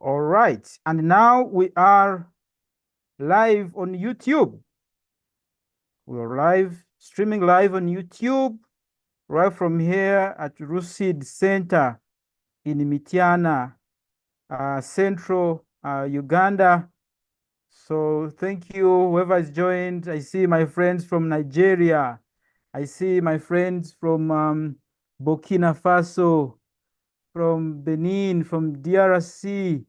All right. And now we are live on YouTube. We're streaming live on YouTube, right from here at Rusid Center in Mitiana, Central Uganda. So thank you, whoever has joined. I see my friends from Nigeria. I see my friends from Burkina Faso, from Benin, from DRC.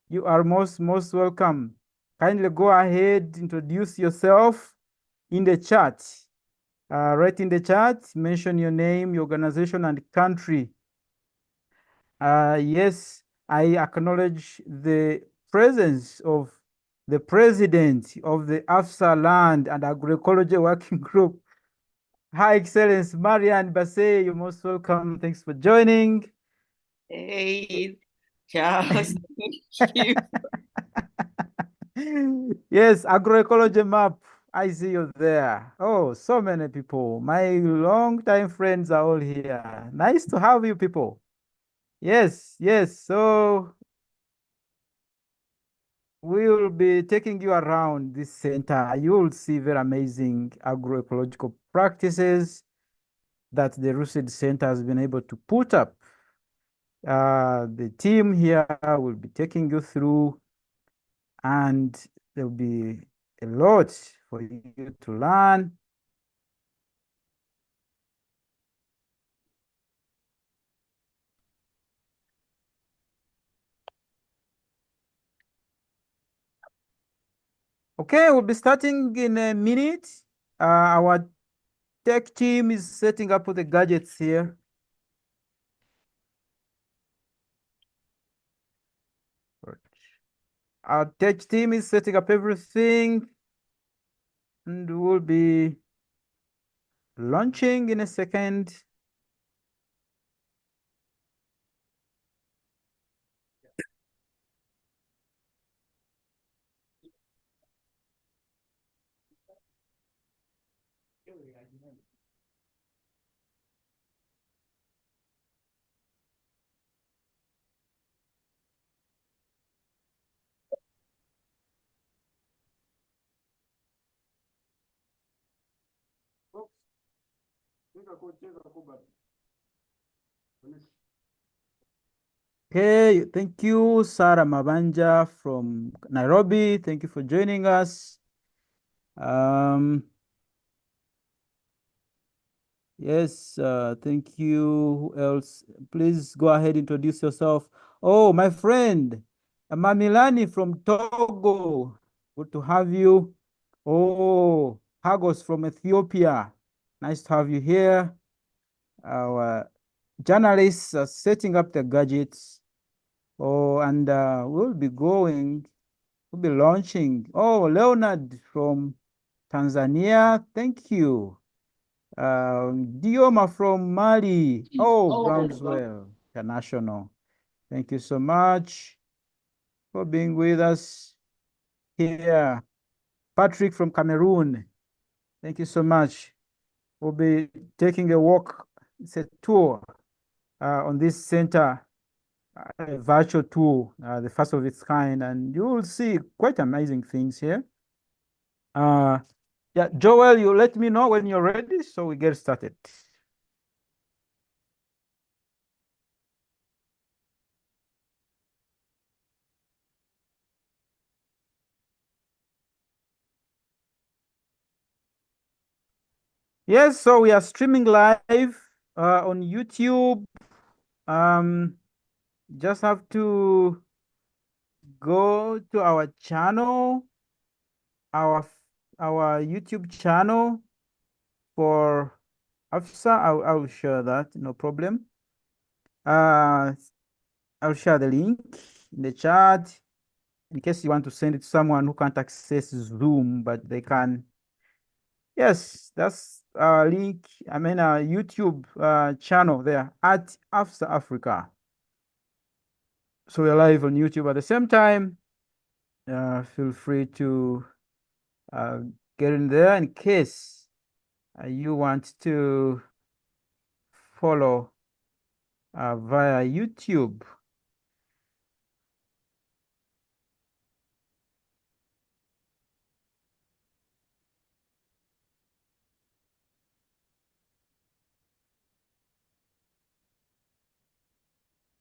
You are most welcome. Kindly go ahead, introduce yourself in the chat. Write in the chat, mention your name, your organization, and country. Yes, I acknowledge the presence of the president of the AFSA Land and Agroecology Working Group. Hi, Excellence Marian Basse, you're most welcome. Thanks for joining. Hey, Charles, thank you. Yes, agroecology map. I see you there. Oh, so many people. My longtime friends are all here. Nice to have you people. Yes, yes. So we will be taking you around this center. You will see very amazing agroecological practices that the Lucid Center has been able to put up. The team here will be taking you through, and there will be a lot for you to learn. Okay, we'll be starting in a minute. Our tech team is setting up the gadgets here. Our tech team is setting up everything, and we'll be launching in a second. Okay, thank you, Sarah Mabanja from Nairobi. Thank you for joining us. Um, yes, thank you. Who else? Please go ahead, introduce yourself. Oh, my friend, Mamilani from Togo. Good to have you. Oh, Hagos from Ethiopia. Nice to have you here. Our journalists are setting up the gadgets. Oh, and we'll be launching. Oh, Leonard from Tanzania. Thank you. Dioma from Mali. Oh, Groundswell International. Thank you so much for being with us here. Patrick from Cameroon. Thank you so much. We'll be taking a walk. It's a tour on this center, a virtual tour, the first of its kind, and you will see quite amazing things here. Yeah, Joel, you let me know when you're ready, so we get started. Yes, so we are streaming live on YouTube. Um, just have to go to our channel, our our YouTube channel for AFSA. I'll share that, no problem. Uh, I'll share the link in the chat in case you want to send it to someone who can't access Zoom, but they can. Yes, that's our link. I mean, our YouTube channel there at AFSA Africa. So we're live on YouTube at the same time. Feel free to uh, get in there in case you want to follow via YouTube.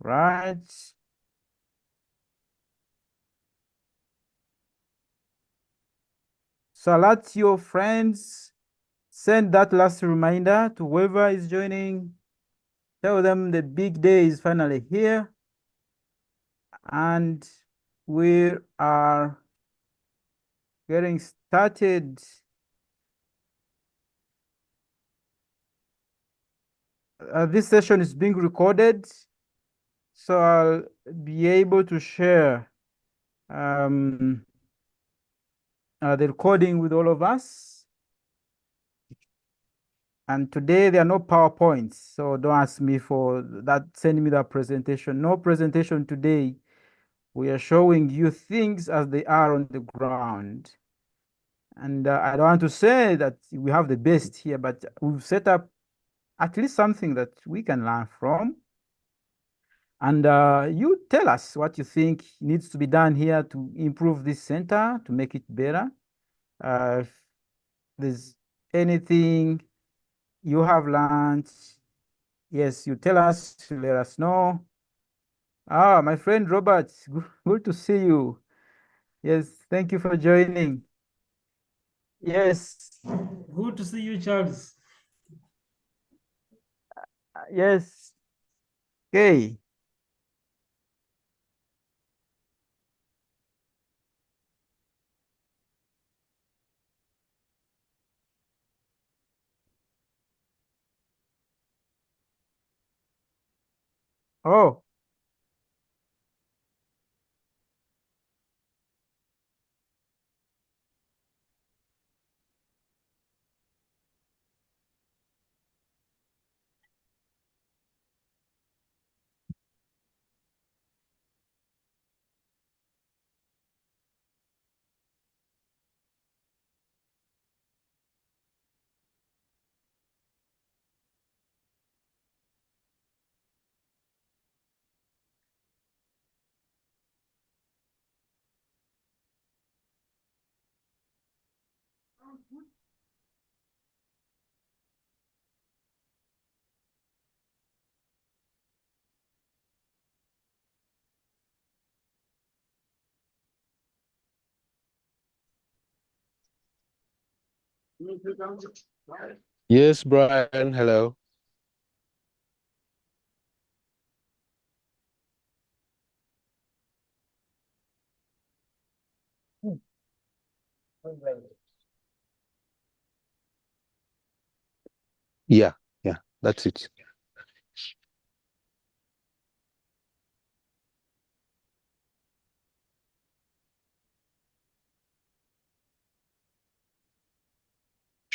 Right. So let your friends send that last reminder to whoever is joining. Tell them the big day is finally here. And we are getting started. This session is being recorded, so I'll be able to share um, the recording with all of us. And today there are no PowerPoints, so don't ask me for that. Send me that presentation. No presentation today. We are showing you things as they are on the ground. And I don't want to say that we have the best here, but we've set up at least something that we can learn from. And you tell us what you think needs to be done here to improve this center, to make it better. If there's anything you have learned, yes, you tell us, let us know. Ah, my friend Robert, good to see you. Yes, thank you for joining. Yes, Good to see you, Charles. yes. Okay. Oh, Yes, Brian, hello. Yeah, yeah, that's it.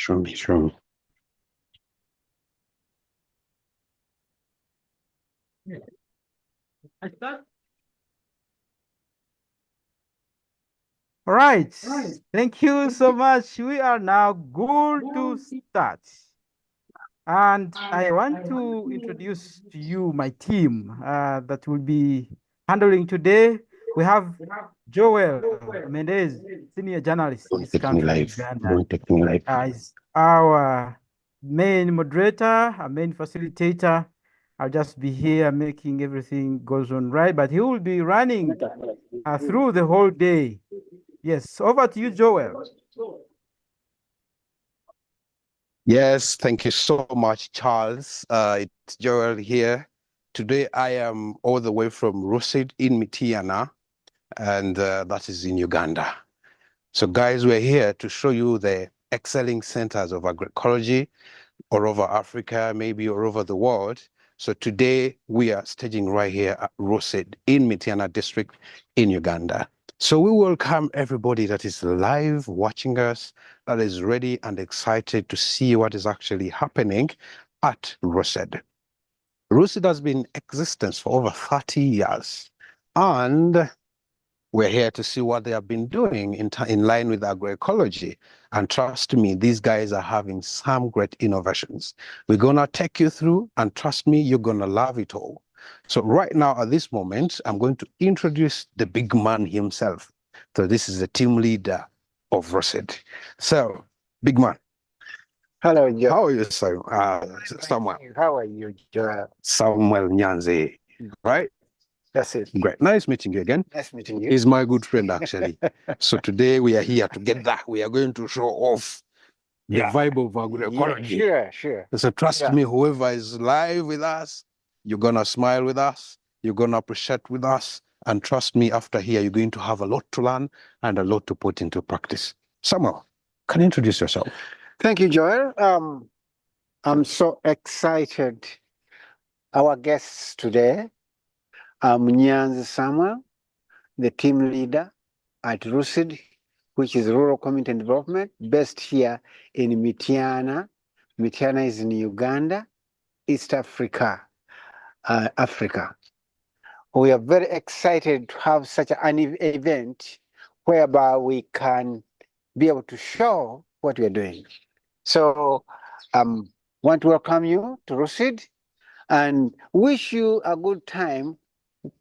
Show me, show me. I start. All right. Thank you so much. We are now good to start. And I want to introduce to you my team that will be handling today. We have Joel Mendez, senior journalist in Don't this take me country, live. Uganda. Don't take me live. Is our main moderator, our main facilitator. I'll just be here making everything goes on right, but he will be running through the whole day. Yes, over to you, Joel. Yes, thank you so much, Charles. It's Joel here. Today I am all the way from Rusid in Mitiana, and that is in Uganda. So, guys, we're here to show you the excelling centers of agroecology all over Africa, maybe all over the world. So today we are staging right here at Rusid in Mitiana district in Uganda. So we welcome everybody that is live watching us, that is ready and excited to see what is actually happening at Rusid. Rusid has been in existence for over 30 years. And we're here to see what they have been doing in line with agroecology. And trust me, these guys are having some great innovations. We're going to take you through, and trust me, you're going to love it all. So right now, at this moment, I'm going to introduce the big man himself. So this is the team leader of Rosid. So, big man. Hello, Joe. How are you, sir? Samuel? How are you, Joe? Samuel Nyanze, right? That's it. Great. Nice meeting you again. Nice meeting you. He's my good friend, actually. So today we are here together. We are going to show off the vibe of agroecology. Sure. So trust me, whoever is live with us, you're going to smile with us, you're going to appreciate with us. And trust me, after here, you're going to have a lot to learn and a lot to put into practice. Samuel, can you introduce yourself? Thank you, Joel. I'm so excited. Our guests today, Nyanzi Samuel, the team leader at RUSID, which is Rural Community and Development, based here in Mityana. Mityana is in Uganda, East Africa, Africa. We are very excited to have such an event whereby we can be able to show what we are doing. So want to welcome you to RUSID and wish you a good time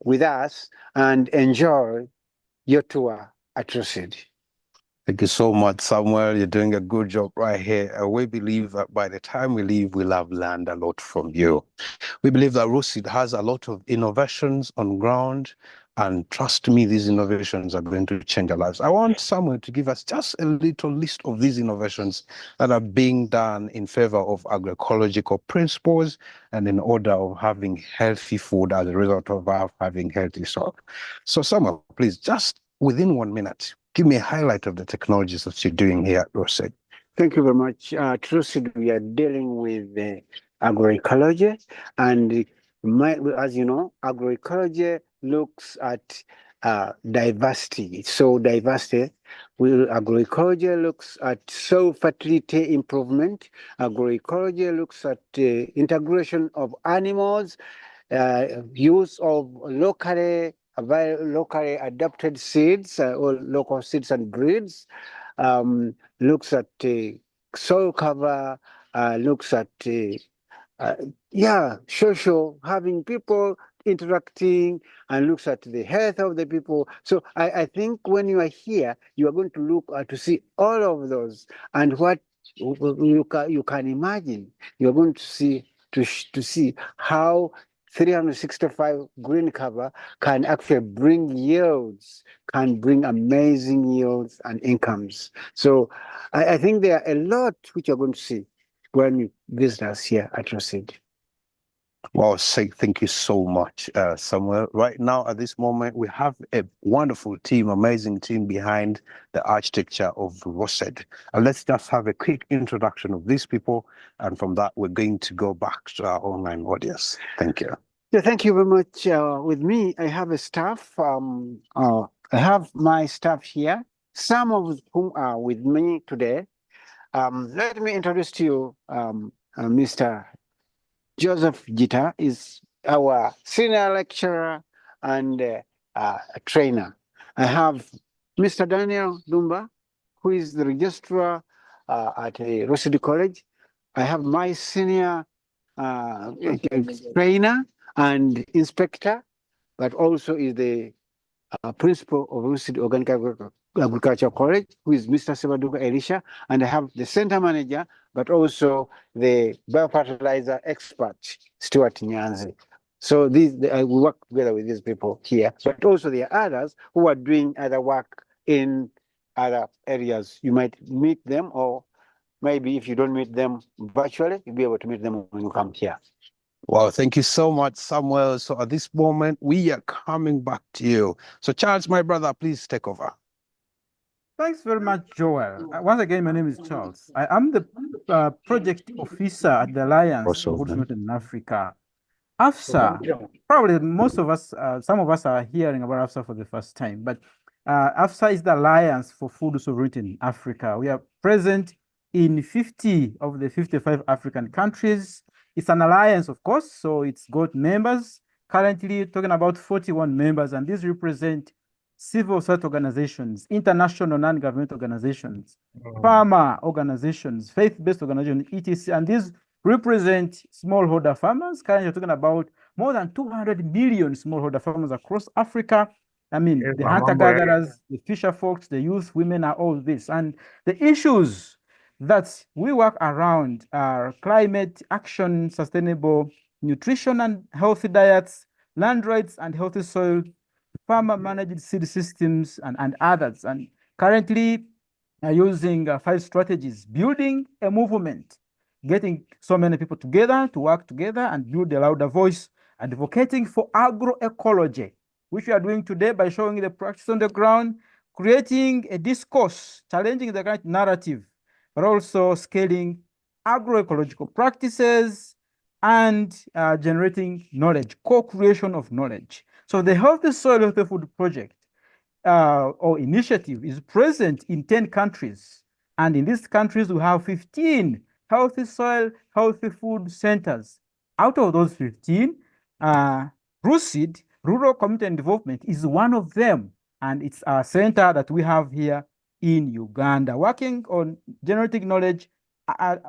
with us and enjoy your tour at RUSID. Thank you so much, Samuel. You're doing a good job right here. We believe that by the time we leave, we'll have learned a lot from you. We believe that RUSID has a lot of innovations on ground, and trust me, these innovations are going to change our lives. I want Samuel to give us just a little list of these innovations that are being done in favor of agroecological principles and in order of having healthy food as a result of our having healthy soil. So Samuel, please, just within 1 minute, give me a highlight of the technologies that you're doing here at RUSID. Thank you very much. At RUSID, we are dealing with agroecology, and as you know, agroecology looks at diversity. It's so diversity. Agroecology looks at soil fertility improvement. Agroecology looks at integration of animals, use of locally adapted seeds or local seeds and breeds, looks at soil cover, looks at social, having people interacting, and looks at the health of the people. So I think when you are here, you are going to look to see all of those, and what you can imagine, you're going to see to see how 365 green cover can actually bring yields, can bring amazing yields and incomes. So I think there are a lot which you're going to see when you visit us here at RUSID. Well, say thank you so much, Samuel. Right now, at this moment, we have a wonderful team, amazing team behind the architecture of RUSID. And let's just have a quick introduction of these people. And from that, we're going to go back to our online audience. Thank you. Yeah, thank you very much. With me, I have a staff. I have my staff here, some of whom are with me today. Let me introduce to you Mr. Joseph Gita is our senior lecturer and trainer. I have Mr. Daniel Dumba, who is the registrar at RUSID College. I have my senior trainer and inspector, but also is the principal of RUSID Organic Agriculture College, who is Mr. Sebaduka Elisha, and I have the center manager, but also the biofertilizer expert, Stuart Nyanzi. So we work together with these people here, but also there are others who are doing other work in other areas. You might meet them, or maybe if you don't meet them virtually, you'll be able to meet them when you come here. Well, thank you so much, Samuel. So at this moment, we are coming back to you. So Charles, my brother, please take over. Thanks very much, Joel. Once again, my name is Charles. I am the project officer at the Alliance for Food Security in Africa. AFSA, probably most of us, some of us are hearing about AFSA for the first time, but AFSA is the Alliance for Food Sovereignty in Africa. We are present in 50 of the 55 African countries. It's an alliance, of course, so it's got members, currently talking about 41 members, and these represent civil society organizations, international non-government organizations, farmer organizations, faith-based organizations, etc. And these represent smallholder farmers. Currently, we're talking about more than 200 million smallholder farmers across Africa. I mean, the hunter-gatherers, the fisher folks, the youth, women are all this. And the issues that we work around are climate action, sustainable nutrition and healthy diets, land rights and healthy soil, farmer managed seed systems, and others. And currently using 5 strategies, building a movement, getting so many people together to work together and build a louder voice, advocating for agroecology, which we are doing today by showing the practice on the ground, creating a discourse, challenging the current narrative, but also scaling agroecological practices and generating knowledge, co-creation of knowledge. So the Healthy Soil, Healthy Food Project or initiative is present in 10 countries. And in these countries, we have 15 healthy soil, healthy food centers. Out of those 15, RUCID, Rural Community and Development, is one of them. And it's a center that we have here in Uganda, working on generating knowledge,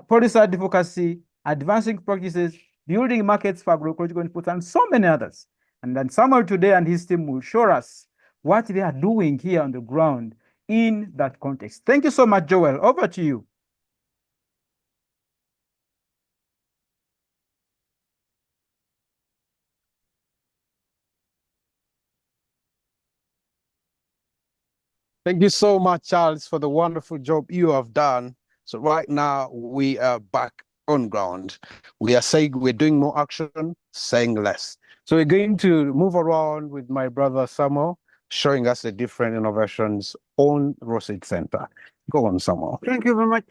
policy advocacy, advancing practices, building markets for agroecological inputs, and so many others. And then Samuel today and his team will show us what they are doing here on the ground in that context. Thank you so much, Joel. Over to you. Thank you so much, Charles, for the wonderful job you have done. So right now we are back on ground. We are saying we're doing more action, saying less. So we're going to move around with my brother Samuel, showing us the different innovations on RUCID Center. Go on, Samuel. Thank you very much.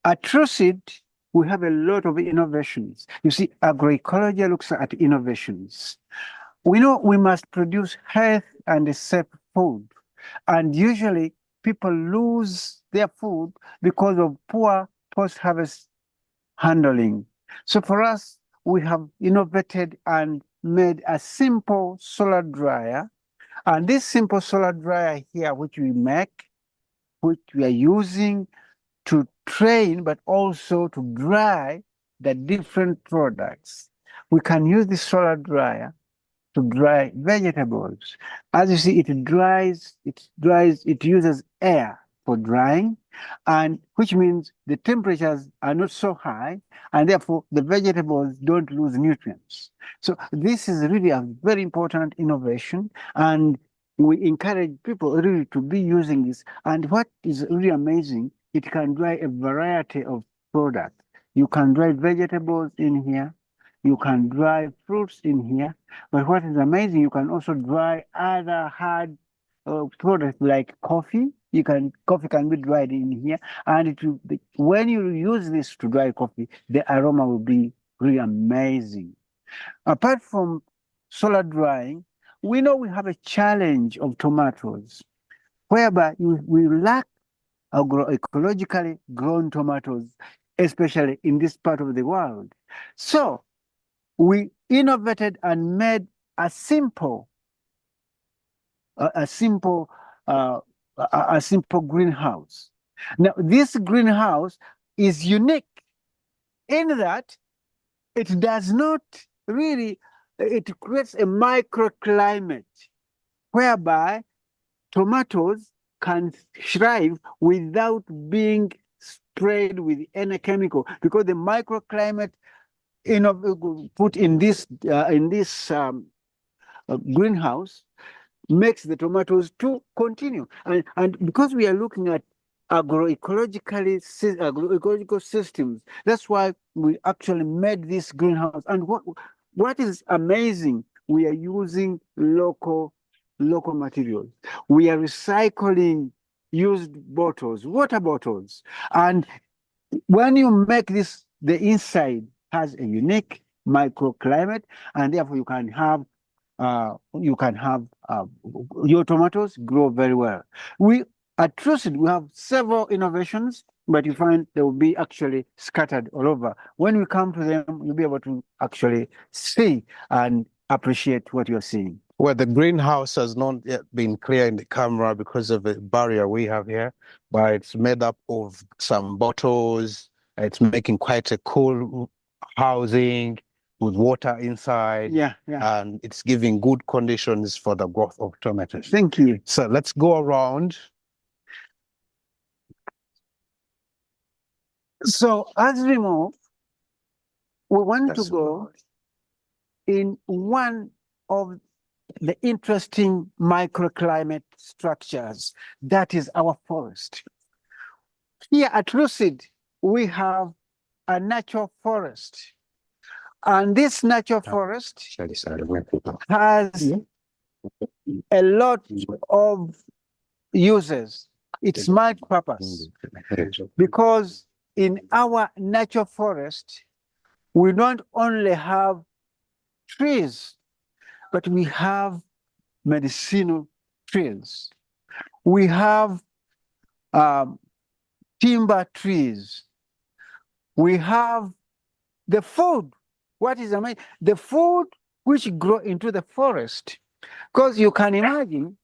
At RUCID, we have a lot of innovations. You see, agroecology looks at innovations. We know we must produce health and safe food. And usually people lose their food because of poor post-harvest handling. So for us, we have innovated and made a simple solar dryer. And this simple solar dryer here, which we make, which we are using to train, but also to dry the different products. We can use this solar dryer to dry vegetables. As you see, it uses air for drying, and which means the temperatures are not so high, and therefore the vegetables don't lose nutrients. So this is really a very important innovation, and we encourage people really to be using this. And what is really amazing, it can dry a variety of products. You can dry vegetables in here, you can dry fruits in here, but what is amazing, you can also dry other hard products like coffee. Coffee can be dried in here, and when you use this to dry coffee, the aroma will be really amazing. Apart from solar drying, we know we have a challenge of tomatoes, whereby we lack agroecologically grown tomatoes, especially in this part of the world. So we innovated and made a simple greenhouse. Now, this greenhouse is unique in that it does not really, it creates a microclimate whereby tomatoes can thrive without being sprayed with any chemical, because the microclimate put in this greenhouse makes the tomatoes to continue. And because we are looking at agroecological systems, that's why we actually made this greenhouse. And what is amazing, we are using local materials. We are recycling used bottles, water bottles. And when you make this, the inside has a unique microclimate, and therefore you can have your tomatoes grow very well. At RUCID, we have several innovations, but you find they will be actually scattered all over. When we come to them, you'll be able to actually see and appreciate what you're seeing. Well, the greenhouse has not yet been clear in the camera because of the barrier we have here, but it's made up of some bottles. It's making quite a cool housing with water inside. Yeah. And it's giving good conditions for the growth of tomatoes. Thank you. So let's go around. So as we move, we want to go in one of the interesting microclimate structures. That is our forest. Here at Lucid, we have a natural forest. And this natural forest has a lot of uses. It's multi-purpose because in our natural forest, we don't only have trees, but we have medicinal trees. We have timber trees. We have the food. What is amazing? The food which grow into the forest. Because you can imagine,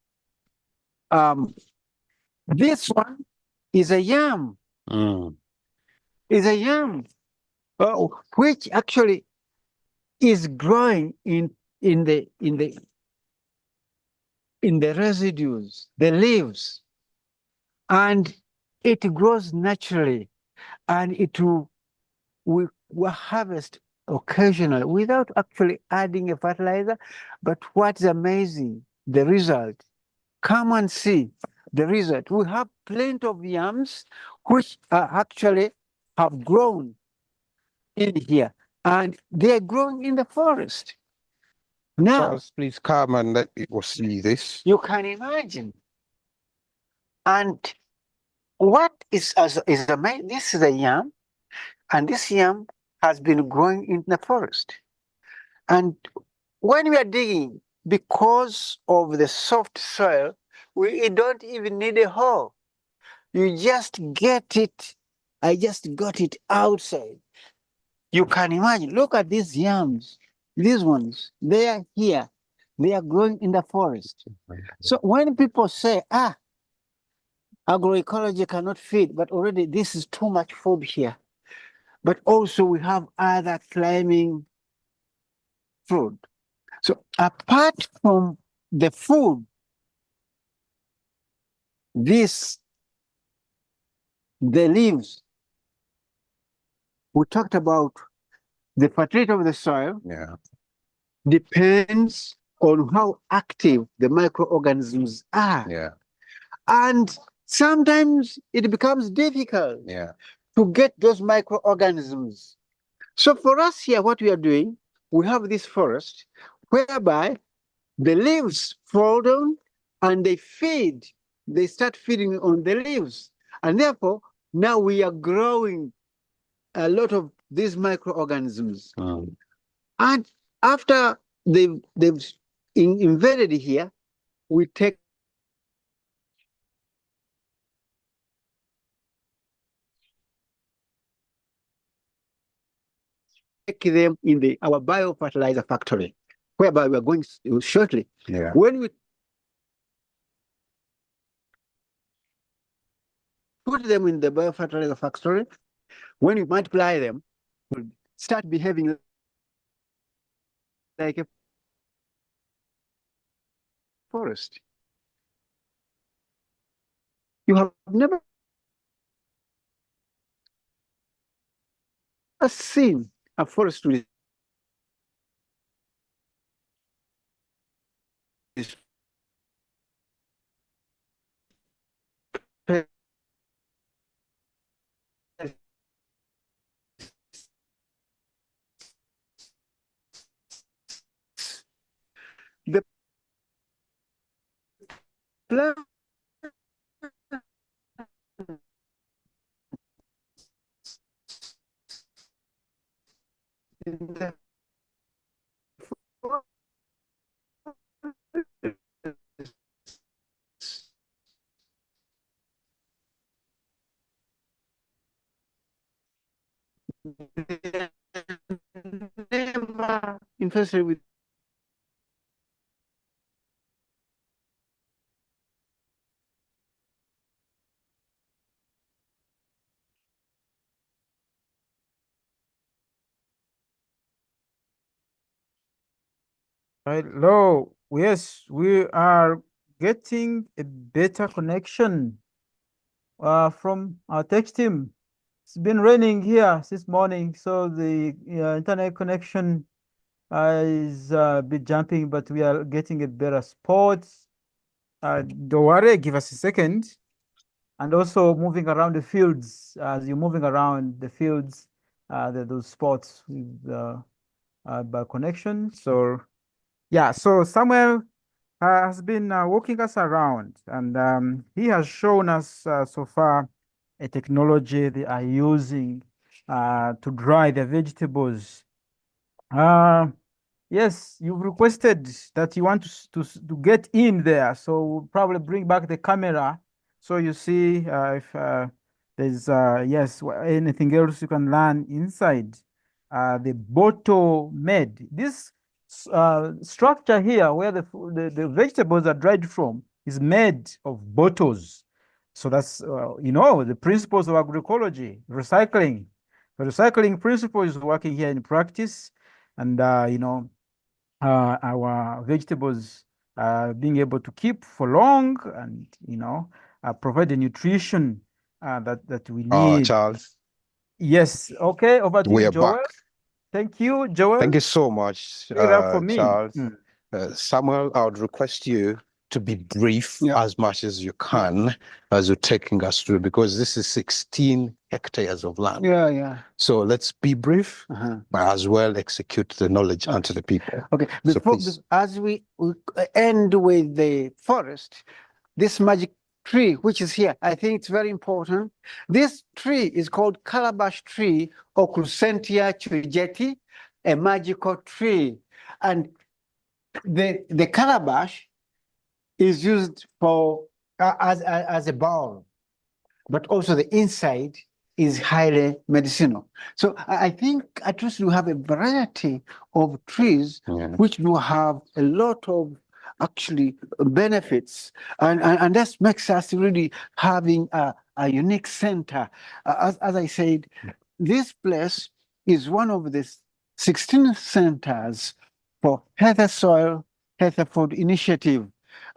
this one is a yam. Is a yam, which actually is growing in the residues, the leaves, and it grows naturally, and we harvest occasionally without actually adding a fertilizer. But what's amazing, the result. Come and see the result. We have plenty of yams which are actually have grown in here, and they are growing in the forest. Now, Charles, please come and let people see this. you can imagine. And what is amazing, this is a yam, and this yam has been growing in the forest. And when we are digging, because of the soft soil, we don't even need a hoe. You just get it. I just got it outside. You can imagine, look at these yams, these ones, they are here. They are growing in the forest. So when people say, agroecology cannot feed, but already this is too much food here. But also we have other climbing fruit. So apart from the food, the leaves, we talked about the fertility of the soil. Yeah. Depends on how active the microorganisms are. Yeah. And sometimes it becomes difficult to get those microorganisms. So for us here, what we are doing, we have this forest whereby the leaves fall down and they start feeding on the leaves. And therefore, now we are growing a lot of these microorganisms. And after they've invaded here, we take them in our biofertilizer factory, whereby we are going shortly. Yeah. When we put them in the biofertilizer factory, when we multiply them, we'll start behaving like a forest. You have never seen a forest with this. The plant in the forest never infested with Hello. Yes, we are getting a better connection from our tech team. It's been raining here since morning, so the internet connection is a bit jumping, but we are getting a better spot. Don't worry, give us a second. And also moving around the fields, as you're moving around the fields, those spots with by connection. So yeah, so Samuel has been walking us around, and he has shown us so far a technology they are using to dry the vegetables. Uh, Yes, you've requested that you want to get in there, so we'll probably bring back the camera so you see if there's yes anything else you can learn inside the bottle made. This structure here, where the vegetables are dried from, is made of bottles. So that's the principles of agroecology, recycling. The recycling principle is working here in practice, and our vegetables being able to keep for long, and provide the nutrition that we need. Charles, Yes. Okay. Over to we you, are Joel. back. Thank you, Joel. Thank you so much, Pick it up for me. Charles. Samuel, I would request you to be brief as much as you can as you're taking us through, because this is 16 hectares of land. Yeah. So let's be brief, but as well execute the knowledge onto the people. Okay. So please. As we end with the forest, this magic tree, which is here, I think it's very important. This tree is called calabash tree or Crucentia churigeti, a magical tree. And the calabash is used for as a bowl, but also the inside is highly medicinal. So I think at least we have a variety of trees which do have a lot of actually benefits, and that makes us really having a unique center. As I said, this place is one of the 16 centers for healthy soil, healthy food initiative,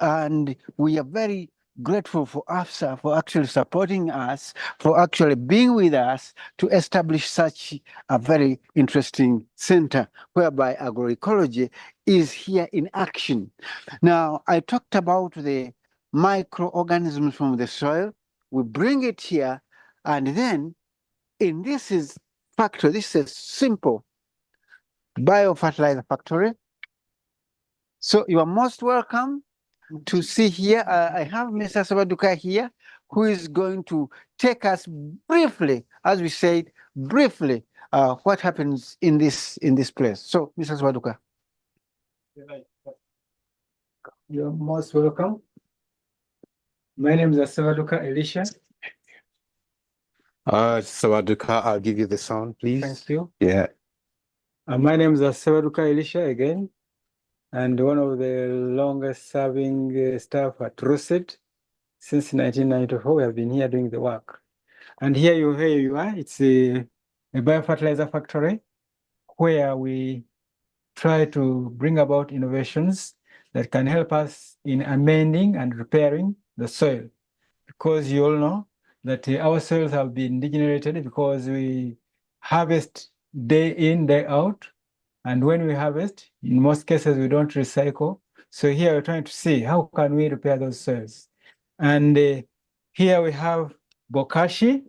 and we are very grateful for AFSA for actually supporting us, for actually being with us to establish such a very interesting center whereby agroecology is here in action. Now, I talked about the microorganisms from the soil. We bring it here, and then in this is factory, this is a simple biofertilizer factory. So you are most welcome to see here. I have Mr. Sabaduka here, who is going to take us briefly, as we said, briefly, what happens in this place. So, Mr. Sabaduka. You're most welcome. My name is Sabaduka Elisha. Sawaduka, I'll give you the sound, please. Thank you. Yeah. My name is Sabaduka Elisha again, and one of the longest serving staff at Russet. Since 1994, we have been here doing the work. And here you are. It's a biofertilizer factory where we try to bring about innovations that can help us in amending and repairing the soil. Because you all know that our soils have been degenerated because we harvest day in, day out. And when we harvest, in most cases, we don't recycle. So here we're trying to see how can we repair those soils. And here we have bokashi,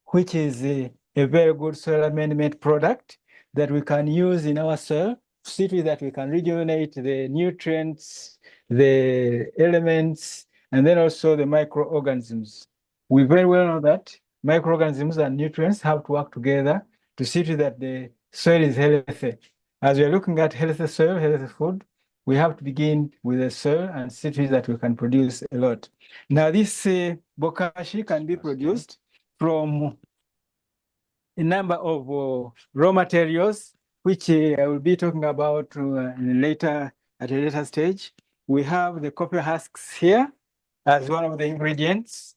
which is a very good soil amendment product that we can use in our soil, see to it that we can rejuvenate the nutrients, the elements, and then also the microorganisms. We very well know that microorganisms and nutrients have to work together to see to it that the soil is healthy. As we are looking at healthy soil, healthy food, we have to begin with the soil and see to it that we can produce a lot. Now, this bokashi can be produced from a number of raw materials, which I will be talking about at a later stage. We have the coffee husks here as one of the ingredients,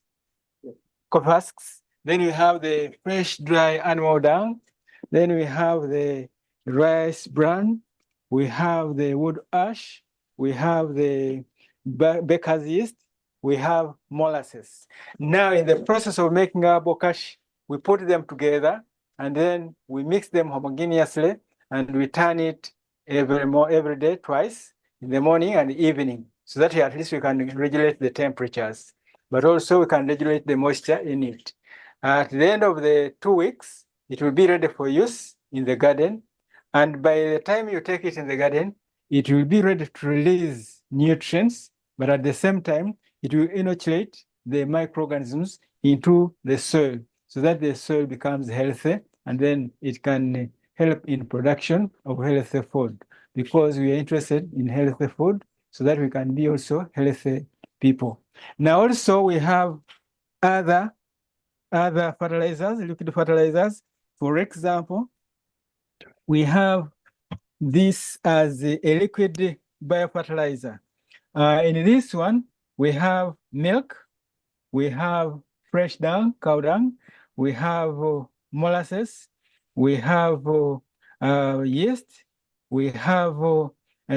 coffee husks. Then we have the fresh, dry animal dung. Then we have the rice bran. We have the wood ash. We have the baker's yeast. We have molasses. Now, in the process of making our bokashi, we put them together and then we mix them homogeneously and we turn it every day, twice, in the morning and evening, so that at least we can regulate the temperatures, but also we can regulate the moisture in it. At the end of the 2 weeks, it will be ready for use in the garden. And by the time you take it in the garden, it will be ready to release nutrients, but at the same time, it will inoculate the microorganisms into the soil so that the soil becomes healthy, and then it can help in production of healthy food, because we are interested in healthy food so that we can be also healthy people. Now also we have other fertilizers, liquid fertilizers. For example, we have this as a liquid biofertilizer. In this one, we have milk, we have fresh dung, cow dung, we have molasses, we have yeast, we have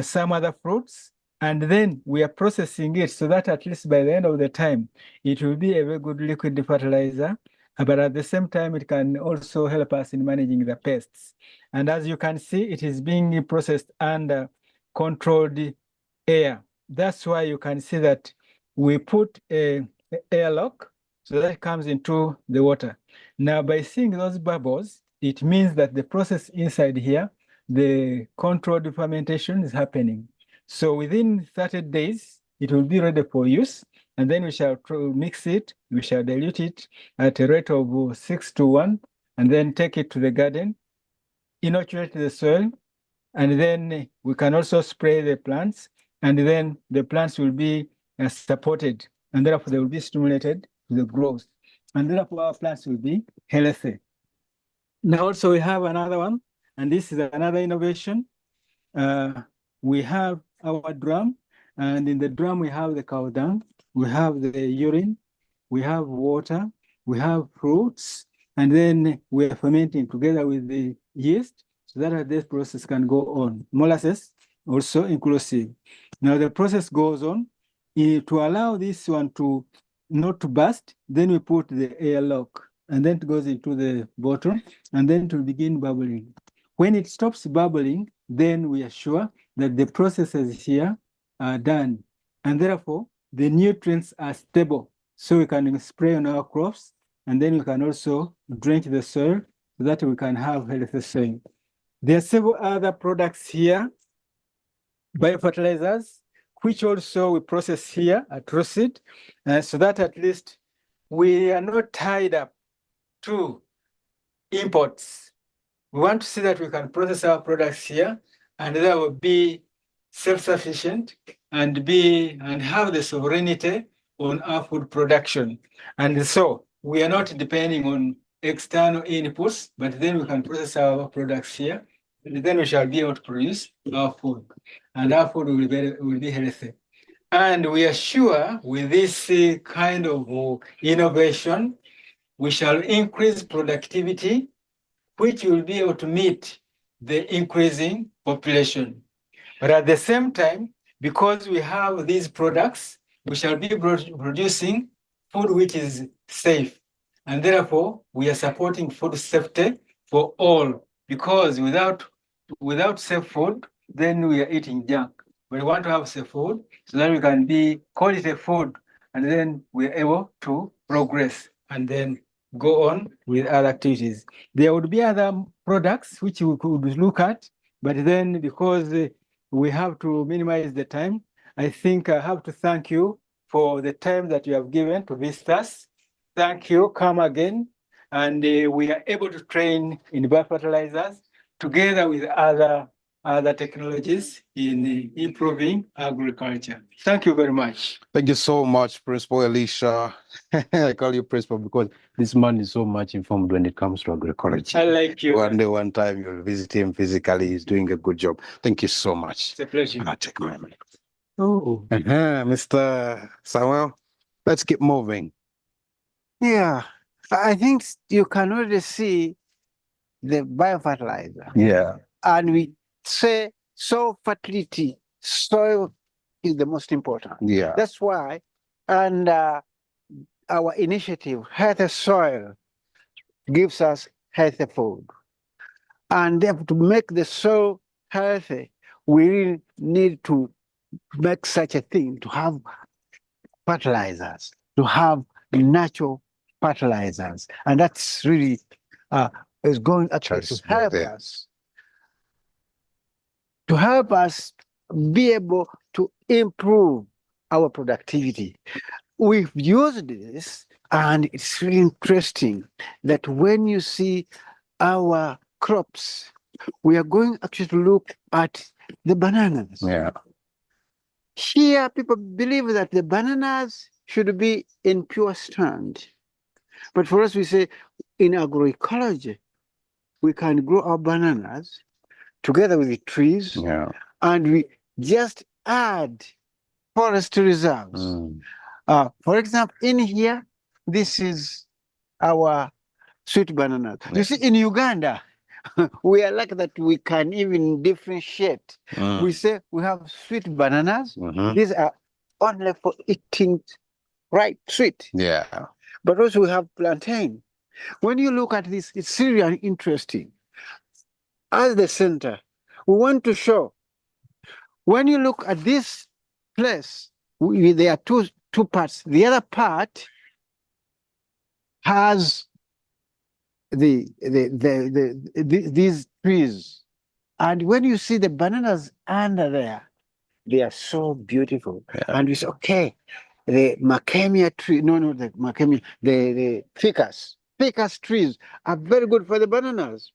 some other fruits, and then we are processing it so that at least by the end of the time, it will be a very good liquid fertilizer, but at the same time, it can also help us in managing the pests. And as you can see, it is being processed under controlled air. That's why you can see that we put a airlock so that it comes into the water. Now, by seeing those bubbles, it means that the process inside here, the controlled fermentation is happening. So within 30 days, it will be ready for use. And then we shall mix it, we shall dilute it at a rate of 6:1, and then take it to the garden, inoculate the soil, and then we can also spray the plants, and then the plants will be supported, and therefore they will be stimulated to the growth, and therefore our plants will be healthy. Now also we have another one, and this is another innovation. We have our drum, and in the drum we have the cow dung, we have the urine, we have water, we have fruits, and then we are fermenting together with the yeast so that this process can go on. Molasses also inclusive. Now the process goes on. To allow this one to not to burst, then we put the airlock, and then it goes into the bottle, and then it will begin bubbling. When it stops bubbling, then we are sure that the processes here are done, and therefore the nutrients are stable. So we can spray on our crops, and then we can also drench the soil so that we can have healthy soil. There are several other products here, biofertilizers, which also we process here at Rosid, so that at least we are not tied up to imports. We want to see that we can process our products here, and that will be self-sufficient and have the sovereignty on our food production. And so we are not depending on external inputs, but then we can process our products here, and then we shall be able to produce our food, and our food will be healthy. And we are sure with this kind of innovation, we shall increase productivity, which will be able to meet the increasing population. But at the same time, because we have these products, we shall be producing food which is safe. And therefore, we are supporting food safety for all, because without safe food, then we are eating junk. We want to have safe food so that we can be quality food, and then we are able to progress and then go on with other activities. There would be other products which we could look at, but then because we have to minimize the time, I think I have to thank you for the time that you have given to visit us. Thank you, come again. And we are able to train in biofertilizers together with other technologies in improving agriculture. Thank you very much. Thank you so much, Principal Elisha. I call you Principal because this man is so much informed when it comes to agroecology. I like you. One time you'll visit him physically. He's doing a good job. Thank you so much. It's a pleasure. I'll take my minute. Oh. Mr. Samuel, let's keep moving. Yeah, I think you can already see the biofertilizer. Yeah. And we say soil fertility, soil is the most important. Yeah. That's why, and our initiative, Healthy Soil, gives us healthy food. And therefore, to make the soil healthy, we really need to make such a thing, to have fertilizers, to have natural fertilizers. And that's really is going actually to help us be able to improve our productivity. We've used this, and it's really interesting that when you see our crops, we are going actually to look at the bananas. Yeah. Here, people believe that the bananas should be in pure stand. But for us, we say in agroecology, we can grow our bananas together with the trees, Yeah. and we just add forest reserves. For example, in here, this is our sweet bananas. You see, in Uganda, we are lucky that we can even differentiate. We say we have sweet bananas. These are only for eating, right, sweet. Yeah. But also we have plantain. When you look at this, it's really interesting. As the center, we want to show, when you look at this place, there are two parts. The other part has these trees. And when you see the bananas under there, they are so beautiful. Yeah. And we say, okay, the macadamia tree, the macadamia, the ficus trees are very good for the bananas.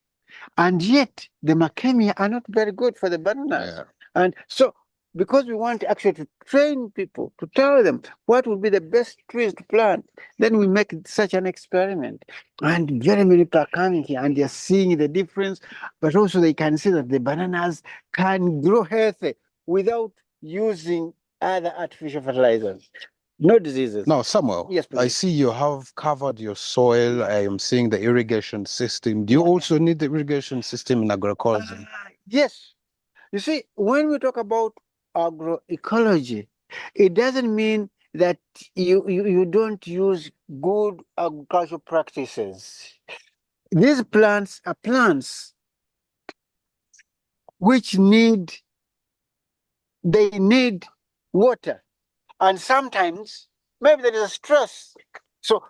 And yet the macadamia are not very good for the bananas. Yeah. And so, because we want actually to train people, to tell them what would be the best trees to plant, then we make such an experiment. And very many people are coming here and they're seeing the difference, but also they can see that the bananas can grow healthy without using other artificial fertilizers. No diseases. Now, Samuel, Yes, please. I see you have covered your soil. I am seeing the irrigation system. Do you also need the irrigation system in agroecology? Yes. You see, when we talk about agroecology, it doesn't mean that you don't use good agricultural practices. These plants are plants which they need water. And sometimes maybe there is a stress. So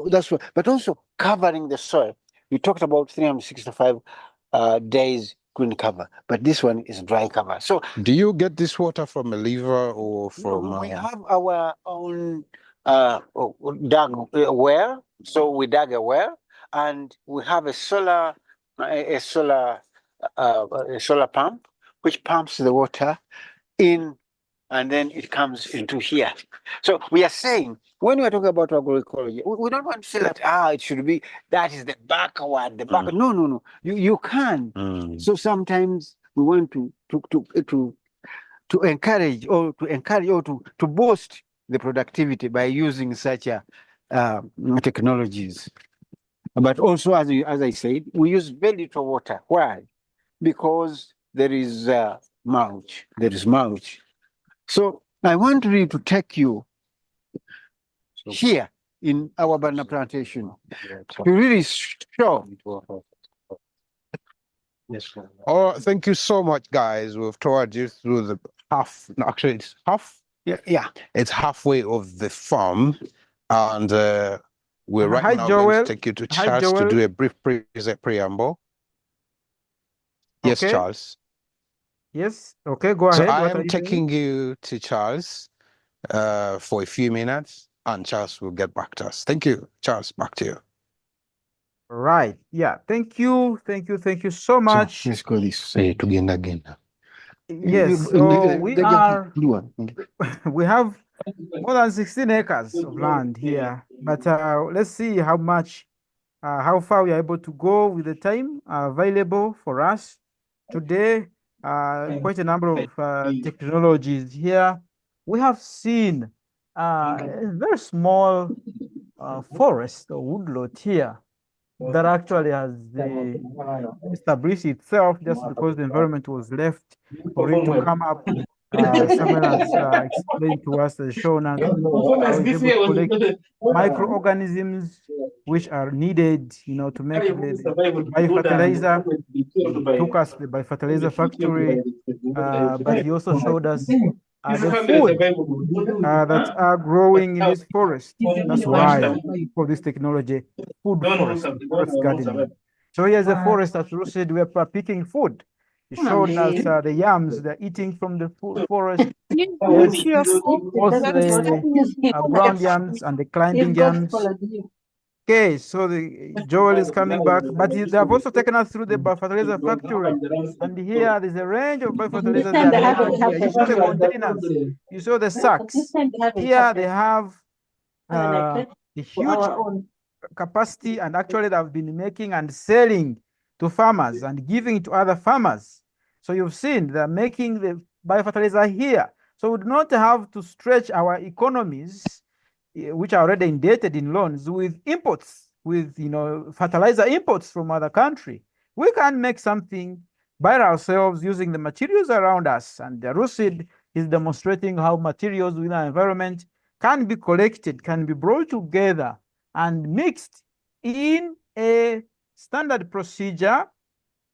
that's what, but also covering the soil. We talked about 365 days green cover, but this one is dry cover. So Do you get this water from a river or from? we have our own dug well. So we dug a well, and we have a solar pump which pumps the water in, and then it comes into here. So we are saying, when we are talking about agroecology, we don't want to say that it should be, that is the backward, the back. No. You can. So sometimes we want to encourage or to boost the productivity by using such technologies. But also, as I said, we use very little water. Why? Because there is mulch. There is mulch. So I want really to take you here in our banana plantation to really show. Oh, thank you so much, guys. We've toured you through the half. No, actually, it's half. Yeah. It's halfway of the farm, and we're right Hi, now going to Joel. take you to Hi, Charles to Joel. do a brief preamble. Yes, Okay. Charles. Yes. Okay, go So ahead. I What are am you doing? taking you to Charles for a few minutes, and Charles will get back to us. Thank you, Charles. Back to you. Right. Yeah. Thank you. Thank you so much. So let's go this. Again, again. Yes. So we have more than 16 acres of land here, but let's see how far we are able to go with the time available for us today. Quite a number of technologies here. We have seen a very small forest or woodlot here that actually has established itself just because the environment was left for it to come up. Someone has explained to us, has shown us how it's able to collect microorganisms which are needed, to make the biofertilizer. He took us to the biofertilizer factory but he also showed us the food that are growing in this forest. That's why for this technology, food forest gardening. So here's a forest at Lucid. We are picking food. He showed us the yams they're eating from the forest. Yes, mostly ground yams and the climbing yams. Okay, so Joel is coming back, but they have also taken us through the fertilizer factory. And here there's a range of biofertilizers they are making here. You saw the containers, you saw the sacks. Here they have the huge capacity, and actually they've been making and selling to farmers and giving to other farmers. So you've seen they're making the biofertilizer here. So we do not have to stretch our economies, which are already indebted in loans, with imports, with fertilizer imports from other country. We can make something by ourselves using the materials around us. And the Lucid is demonstrating how materials within our environment can be collected, can be brought together and mixed in a standard procedure.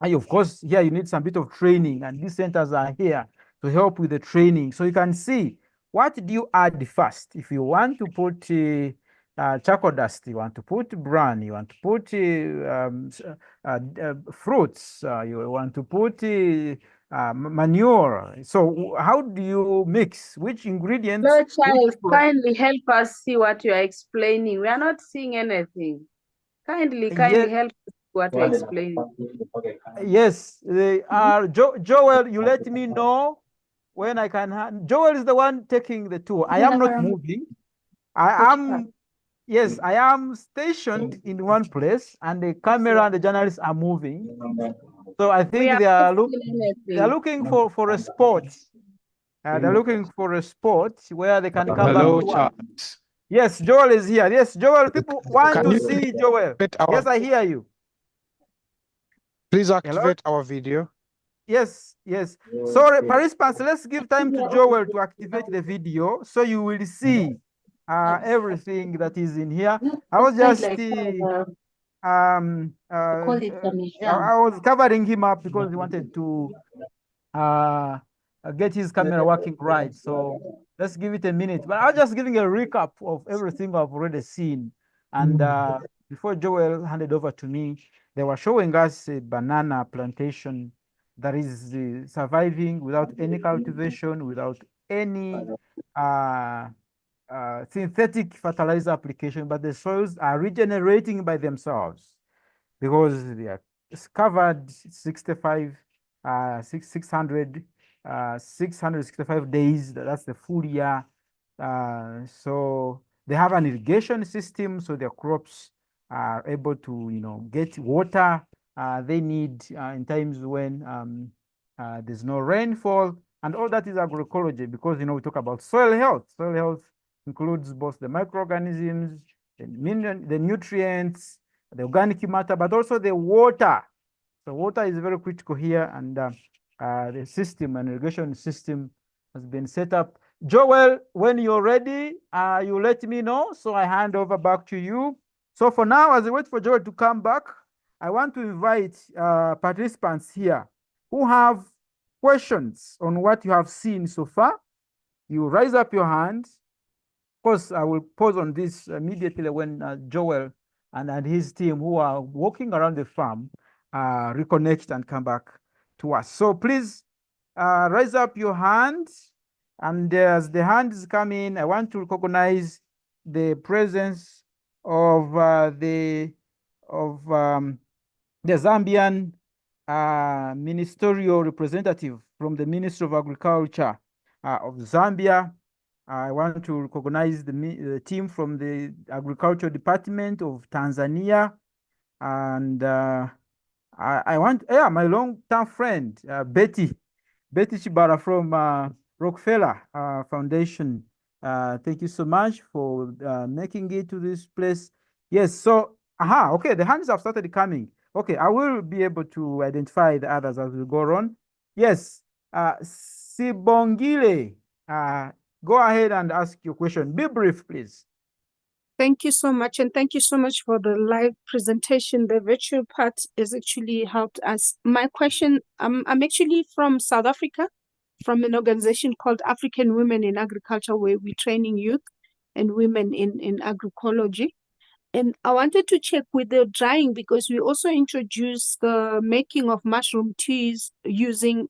And of course, here you need some bit of training, and these centers are here to help with the training. So you can see, what do you add first? If you want to put charcoal dust, you want to put bran, you want to put fruits, you want to put manure. So how do you mix? Which ingredients? Lord Charles, kindly help us see what you are explaining. We are not seeing anything. Kindly help us see what you are explaining. Yes, they are. Joel, you let me know when I can. Joel is the one taking the tour. I am not moving. I am stationed in one place, and the camera and the journalists are moving. So I think they are looking for a spot. They're looking for a spot where they can come Hello, back. Charles. Yes, Joel is here. Yes, Joel, people want to see Joel. Yes, I hear you. Please activate our video. Yes. Sorry, participants, let's give time to Joel to activate the video so you will see everything that is in here. I was just I was covering him up because he wanted to get his camera working right. So let's give it a minute. But I was just giving a recap of everything I've already seen. And before Joel handed over to me, they were showing us a banana plantation that is surviving without any cultivation, without any synthetic fertilizer application, but the soils are regenerating by themselves because they are covered 665 days. That's the full year. So they have an irrigation system, so their crops are able to get water they need in times when there's no rainfall. And all that is agroecology, because we talk about soil health. Soil health includes both the microorganisms, the nutrients, the organic matter, but also the water. So water is very critical here, and the system, an irrigation system, has been set up. Joel, when you're ready, you let me know, so I hand over back to you. So for now, as I wait for Joel to come back, I want to invite participants here who have questions on what you have seen so far. You raise up your hand. Of course, I will pause on this immediately when Joel and his team, who are walking around the farm, reconnect and come back to us. So please raise up your hand. And as the hands come in, I want to recognize the presence of the Zambian ministerial representative from the Ministry of Agriculture of Zambia. I want to recognize the team from the Agriculture Department of Tanzania. And I want, my long-term friend, Betty Chibara from Rockefeller Foundation. Thank you so much for making it to this place. Yes, so, okay, the hands have started coming. Okay, I will be able to identify the others as we go on. Yes, Sibongile, go ahead and ask your question. Be brief, please. Thank you so much, and thank you so much for the live presentation. The virtual part has actually helped us. My question, I'm actually from South Africa, from an organization called African Women in Agriculture, where we're training youth and women in agroecology. And I wanted to check with the drying, because we also introduced the making of mushroom teas using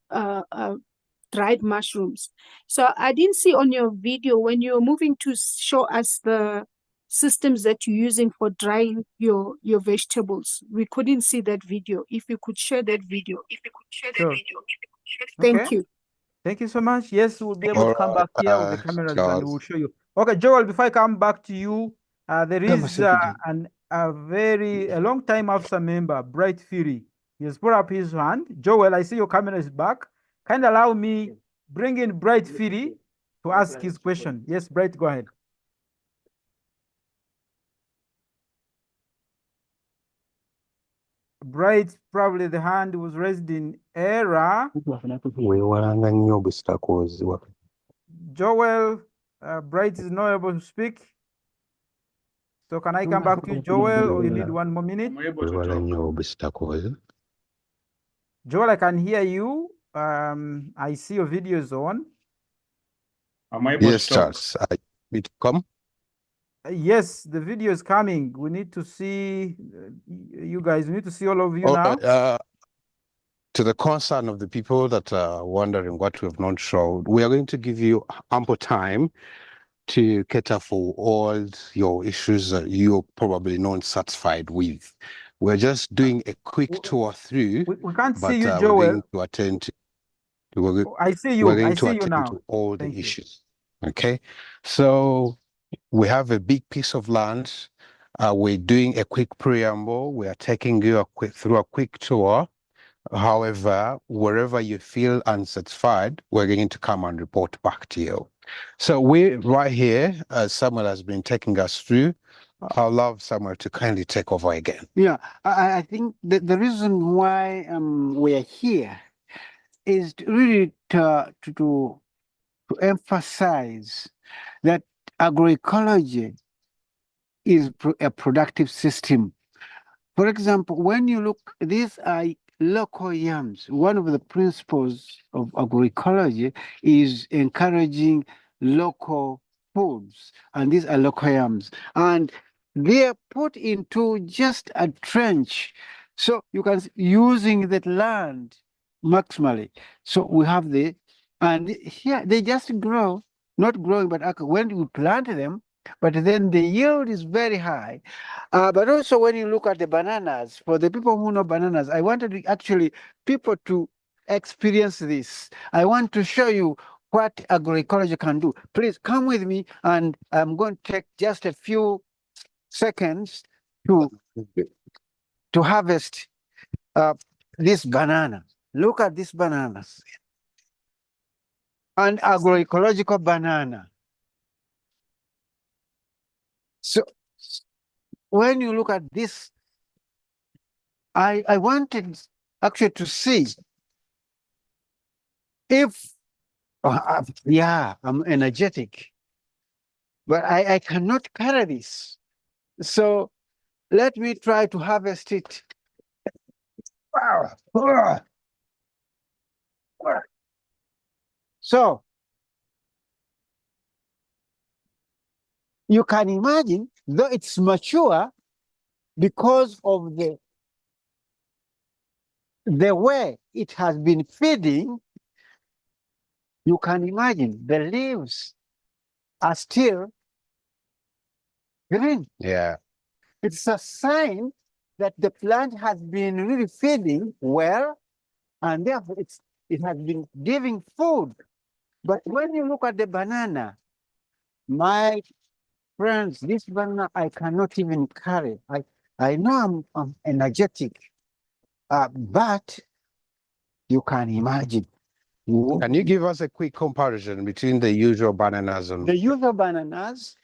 dried mushrooms. So I didn't see on your video when you were moving to show us the systems that you're using for drying your vegetables. We couldn't see that video. If you could share that video. Sure. Thank Okay. you. Thank you so much. Yes, we'll be able to come back here with the cameras and Charles. we'll show you. Okay, Joel, before I come back to you, there is a long time AFSA member, Bright Fury. He has put up his hand. Joel, I see your camera is back. Kind of allow me bring in Bright Fury to ask his question. Yes, Bright, go ahead. Bright, probably the hand was raised in error. Joel, Bright is not able to speak. So can I come back to you, Joel, or you need one more minute? Joel, I can hear you. I see your video is on. Am I able Yes, to talk? Charles. Me to come? Yes, the video is coming. We need to see you guys. We need to see all of you All now. right, to the concern of the people that are wondering what we have not showed, we are going to give you ample time to cater for all your issues that you're probably not satisfied with. We're just doing a quick tour through, We can't see but you, we're Joel. going to attend to I see we're you. going I to see you attend now. to all Thank the you. issues. Okay, so we have a big piece of land. We're doing a quick preamble. We are taking you through a quick tour. However, wherever you feel unsatisfied, we're going to come and report back to you. So we're right here, as Samuel has been taking us through. I'd love Samuel to kindly take over again. Yeah, I think the reason why we are here is really to emphasize that agroecology is a productive system. For example, when you look, these are local yams. One of the principles of agroecology is encouraging local foods, and these are local yams. And they are put into just a trench. So you can using that land maximally. So we have and here they just grow, not growing, but when you plant them, but then the yield is very high. But also when you look at the bananas, for the people who know bananas, I wanted actually people to experience this. I want to show you what agroecology can do. Please come with me, and I'm going to take just a few seconds to harvest this banana. Look at these bananas. An agroecological banana. So when you look at this, I wanted actually to see if, yeah, I'm energetic, but I cannot carry this. So let me try to harvest it. So you can imagine, though it's mature, because of the way it has been feeding, you can imagine the leaves are still green. Yeah. It's a sign that the plant has been really feeding well, and therefore it has been giving food. But when you look at the banana, my friends, this banana I cannot even carry. I know I'm energetic, but you can imagine. Can you give us a quick comparison between the usual bananas and the usual bananas?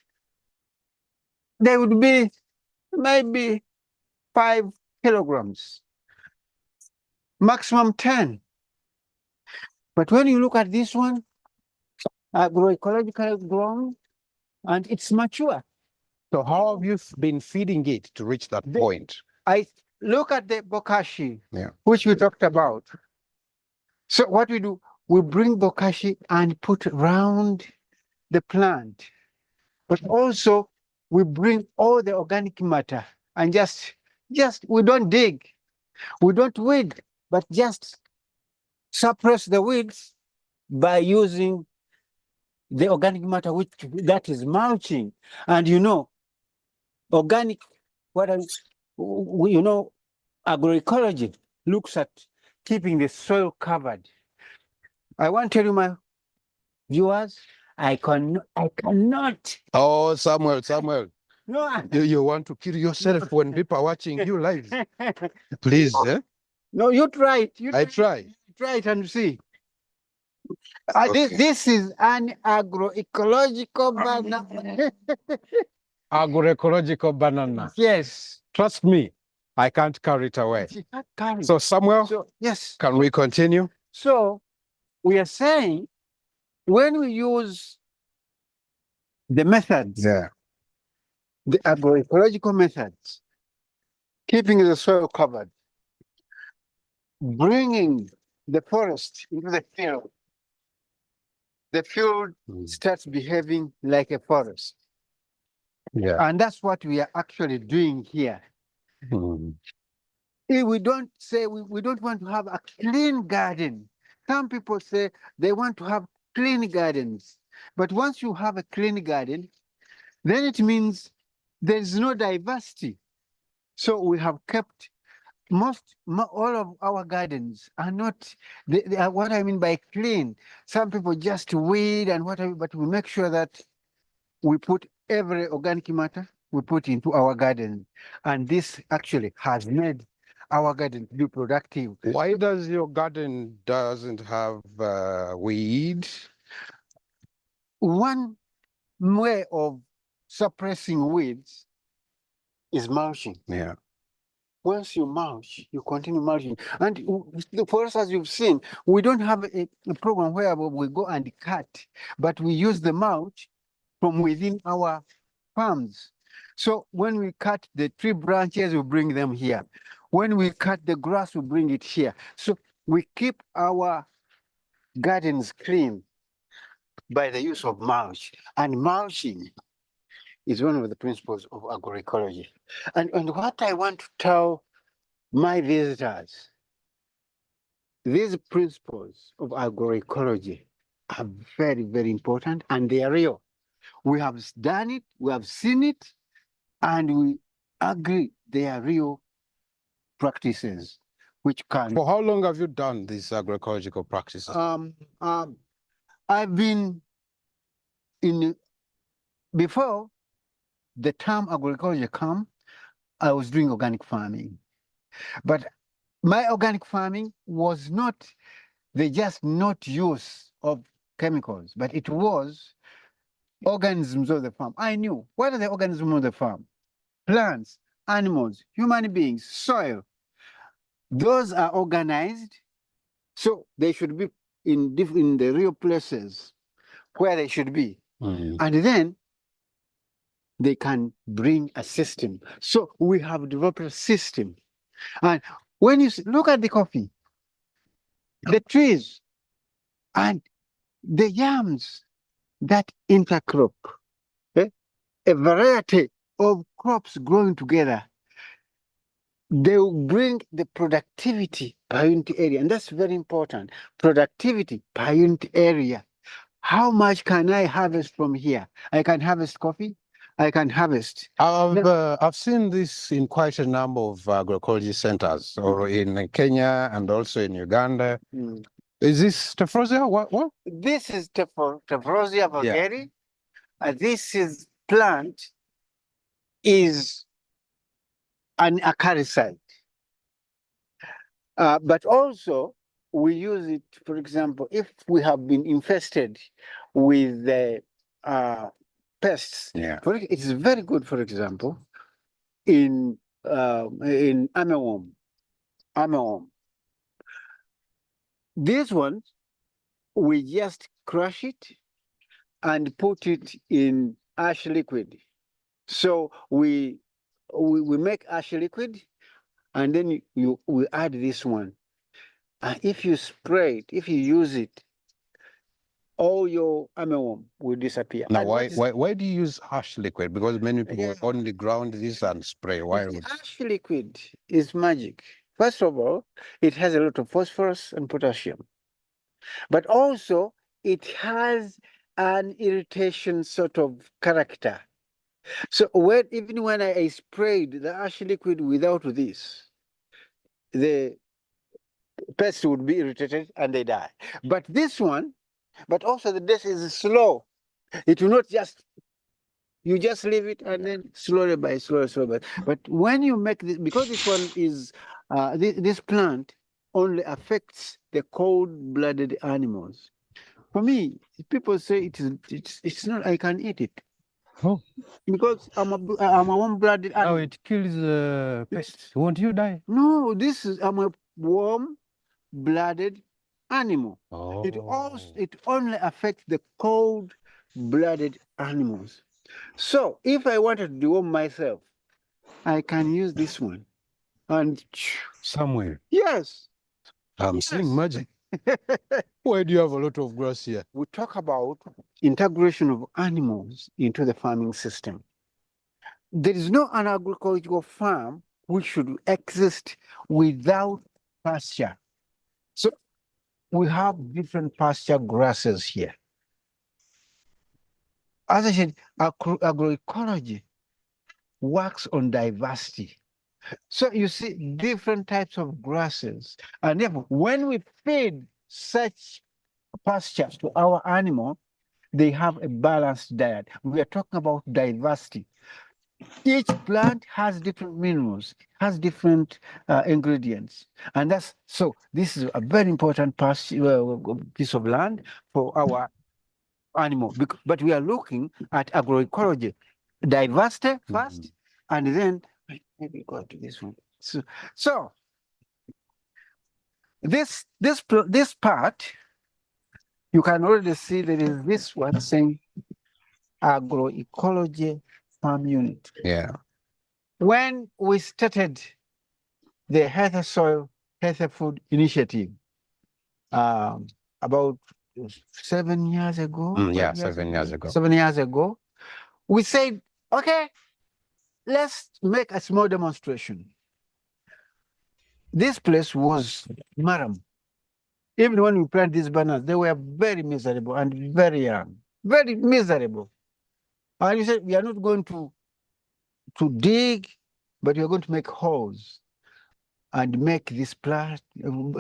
They would be maybe 5 kilograms, maximum 10. But when you look at this one, agroecologically grown, and it's mature. So how have you been feeding it to reach that point? I look at the bokashi, Yeah. which we talked about. So what we do, we bring bokashi and put around the plant. But also we bring all the organic matter and just we don't dig, we don't weed, but just suppress the weeds by using the organic matter, which that is mulching. And you know, organic, agroecology looks at keeping the soil covered. I want to tell you, my viewers, I cannot. Oh, Samuel. No, You want to kill yourself when people are watching you live. Please, eh? No, you try it. I try. Try it and see. Okay. This is an agroecological banana. Agroecological banana. Yes. Trust me, I can't carry it away. So, Samuel, yes. can we continue? So, we are saying when we use the methods, Yeah. the agroecological methods, keeping the soil covered, bringing the forest into the field starts behaving like a forest. Yeah. And that's what we are actually doing here. If we don't say we don't want to have a clean garden. Some people say they want to have clean gardens. But once you have a clean garden, then it means there is no diversity. So we have kept all of our gardens are not, they are what I mean by clean. Some people just weed and whatever, but we make sure that we put every organic matter we put into our garden. And this actually has made our garden to be productive. Why does your garden doesn't have weed? One way of suppressing weeds is mulching. Yeah. Once you mulch, you continue mulching. And for us, as you've seen, we don't have a program where we go and cut, but we use the mulch from within our farms. So when we cut the tree branches, we bring them here. When we cut the grass, we bring it here. So we keep our gardens clean by the use of mulch. And mulching is one of the principles of agroecology. And what I want to tell my visitors, these principles of agroecology are very, very important, and they are real. We have done it, we have seen it, and we agree they are real practices which can. For how long have you done these agroecological practices? I've been before the term agroecology come, I was doing organic farming. But my organic farming was not not use of chemicals, but it was organisms of the farm. I knew what are the organisms of the farm? Plants, animals, human beings, soil. Those are organized, so they should be in the real places where they should be. And then they can bring a system. So we have developed a system. And when you look at the coffee, the trees, and the yams that intercrop, a variety of crops growing together, they will bring the productivity per unit area. And that's very important. Productivity per unit area. How much can I harvest from here? I can harvest coffee. I can harvest. I've seen this in quite a number of agroecology centers, or in Kenya and also in Uganda. Is this Tephrosia? What? This is Tephrosia vulgare. This is plant is an acaricide. But also we use it, for example, if we have been infested with the pests. Yeah. It is very good, for example, in armyworm. This one, we just crush it and put it in ash liquid. So we make ash liquid, and then we add this one. And if you spray it, if you use it all your armyworm will disappear. Now, And why do you use ash liquid? Because many people Yeah. only ground this and spray. Why the would ash liquid is magic. First of all, it has a lot of phosphorus and potassium, but also it has an irritation sort of character. So even when I sprayed the ash liquid without this, the pests would be irritated and they die. But this one, but also the death is slow. It will not just, you just leave it and then slowly by slowly. But when you make this, because this one is, this plant only affects the cold-blooded animals. For me, people say it's not, I can eat it. Oh. Because I'm a warm-blooded animal. Oh, it kills pests. Won't you die? No, I'm a warm-blooded animal. Oh. It only affects the cold-blooded animals. So if I wanted to deworm myself, I can use this one. And Somewhere. yes. I'm seeing magic. Why do you have a lot of grass here? We talk about integration of animals into the farming system. There is no an agricultural farm which should exist without pasture. So we have different pasture grasses here. As I said, agroecology works on diversity. So you see different types of grasses. And therefore, when we feed such pastures to our animal, they have a balanced diet. We are talking about diversity. Each plant has different minerals, has different ingredients. And so this is a very important piece of land for our animal. But we are looking at agroecology, diversity first, and then maybe go to this one. So this part, you can already see there is this one saying agroecology farm unit. Yeah. When we started the Healthy Soil, Healthy Food Initiative about 7 years ago. 7 years ago. 7 years ago, we said, okay, let's make a small demonstration. This place was Maram. Even when we planted these bananas, they were very miserable and very young, very miserable. And we said, we are not going to dig, but we are going to make holes and make this plant,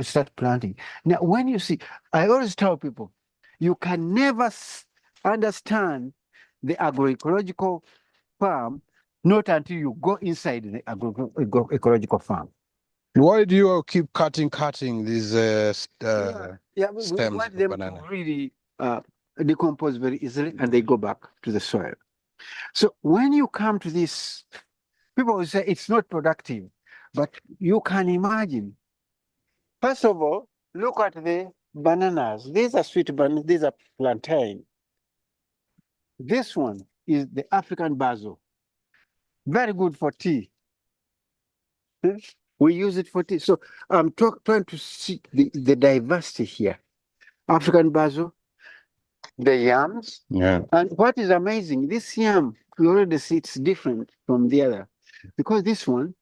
start planting. Now, when you see, I always tell people, you can never understand the agroecological farm, not until you go inside the agroecological farm. Why do you keep cutting these we stems want of them banana? to really decompose very easily and they go back to the soil. So when you come to this, people will say it's not productive, but you can imagine. First of all, look at the bananas. These are sweet bananas, these are plantain. This one is the African basil. Very good for tea. We use it for tea. So I'm trying to see the diversity here. African basil, the yams. Yeah. And what is amazing, this yam, we already see it's different from the other because this one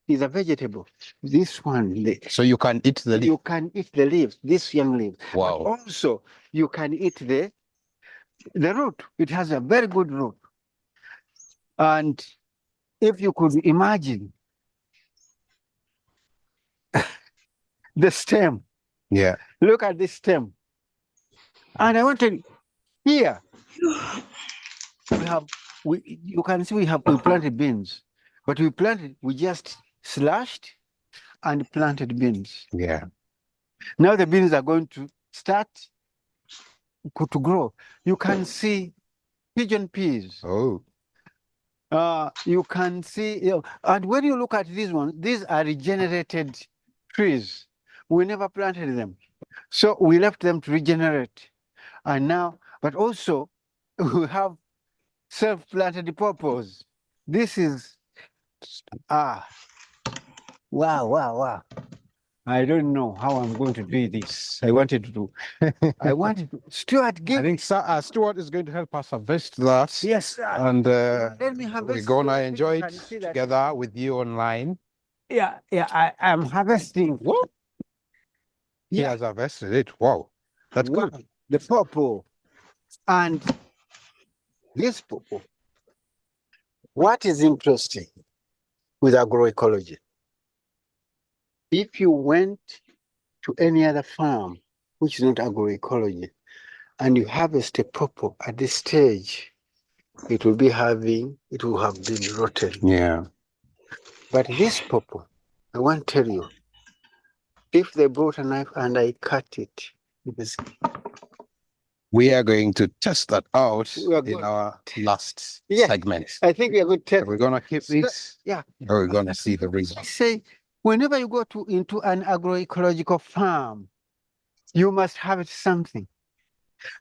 is a vegetable. This one, So you can eat the leaf? You can eat the leaves, this young leaves. Wow. But also, you can eat the root. It has a very good root. And if you could imagine the stem. Yeah. Look at this stem. And I want to, here, you can see we planted beans, but we just slashed and planted beans. Yeah. Now the beans are going to start to grow. You can see pigeon peas. Oh. You can see, and when you look at these ones, these are regenerated trees. We never planted them. So we left them to regenerate. And now, but also we have self-planted purpose. This is, wow. I don't know how I'm going to do this. I wanted to. Stuart, I think Stuart is going to help us harvest that. Yes. And Let me harvest. we're going to so enjoy you it can see that. together with you online. Yeah, I am harvesting. What? He Yeah. has harvested it. Wow. That's Wow, good. the purple and this purple. What is interesting with agroecology? If you went to any other farm, which is not agroecology, and you harvest a purple at this stage, it will have been rotten. Yeah. But this purple, I want to tell you, if they brought a knife and I cut it, We are going to test that out We are in good. our last Yes, segment. I think we are going to test. We're going to keep this. Yeah. Or we're going to see the I result. say, whenever you go into an agroecological farm, you must have something.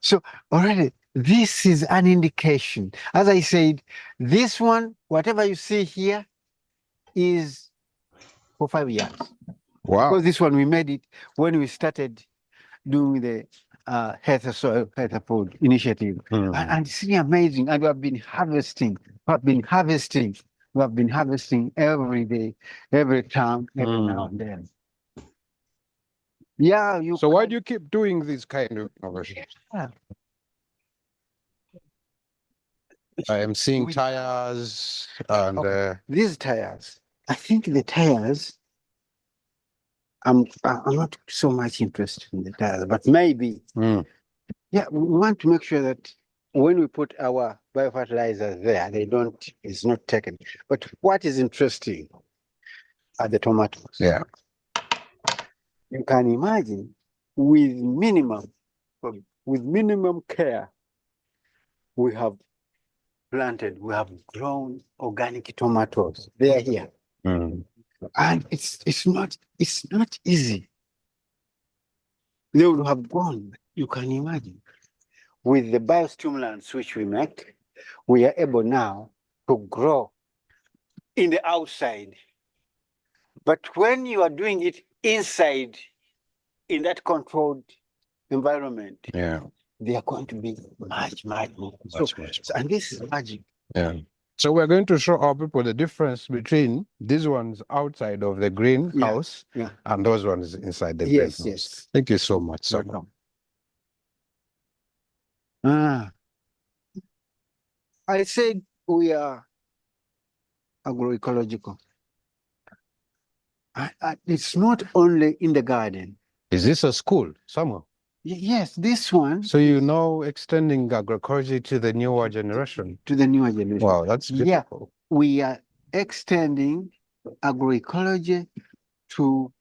So already, this is an indication. As I said, this one, whatever you see here, is for 5 years. Wow. Because this one, we made it when we started doing the healthy soil, healthy food initiative. And it's really amazing. And we have been harvesting. We have been harvesting every day, every time, every now and then. Yeah. So why do you keep doing these kind of innovations? Yeah. I am seeing tires and These tires, I think the tires, I'm not so much interested in the tires, but maybe, yeah, we want to make sure that when we put our biofertilizers there, it's not taken. But what is interesting are the tomatoes. yeah. You can imagine with minimum care, we have grown organic tomatoes. They are here. And it's not easy. They would have gone, you can imagine. With the biostimulants which we make, we are able now to grow in the outside. But when you are doing it inside, in that controlled environment, Yeah. they are going to be much more. Much. And this is magic. Yeah. So we're going to show our people the difference between these ones outside of the greenhouse and those ones inside the greenhouse. Yes. Thank you so much, sir. I said we are agroecological. It's not only in the garden. Is this a school somewhere? Yes, this one. So you know extending agroecology to the newer generation? To the newer generation. Wow, that's beautiful. Yeah, we are extending agroecology to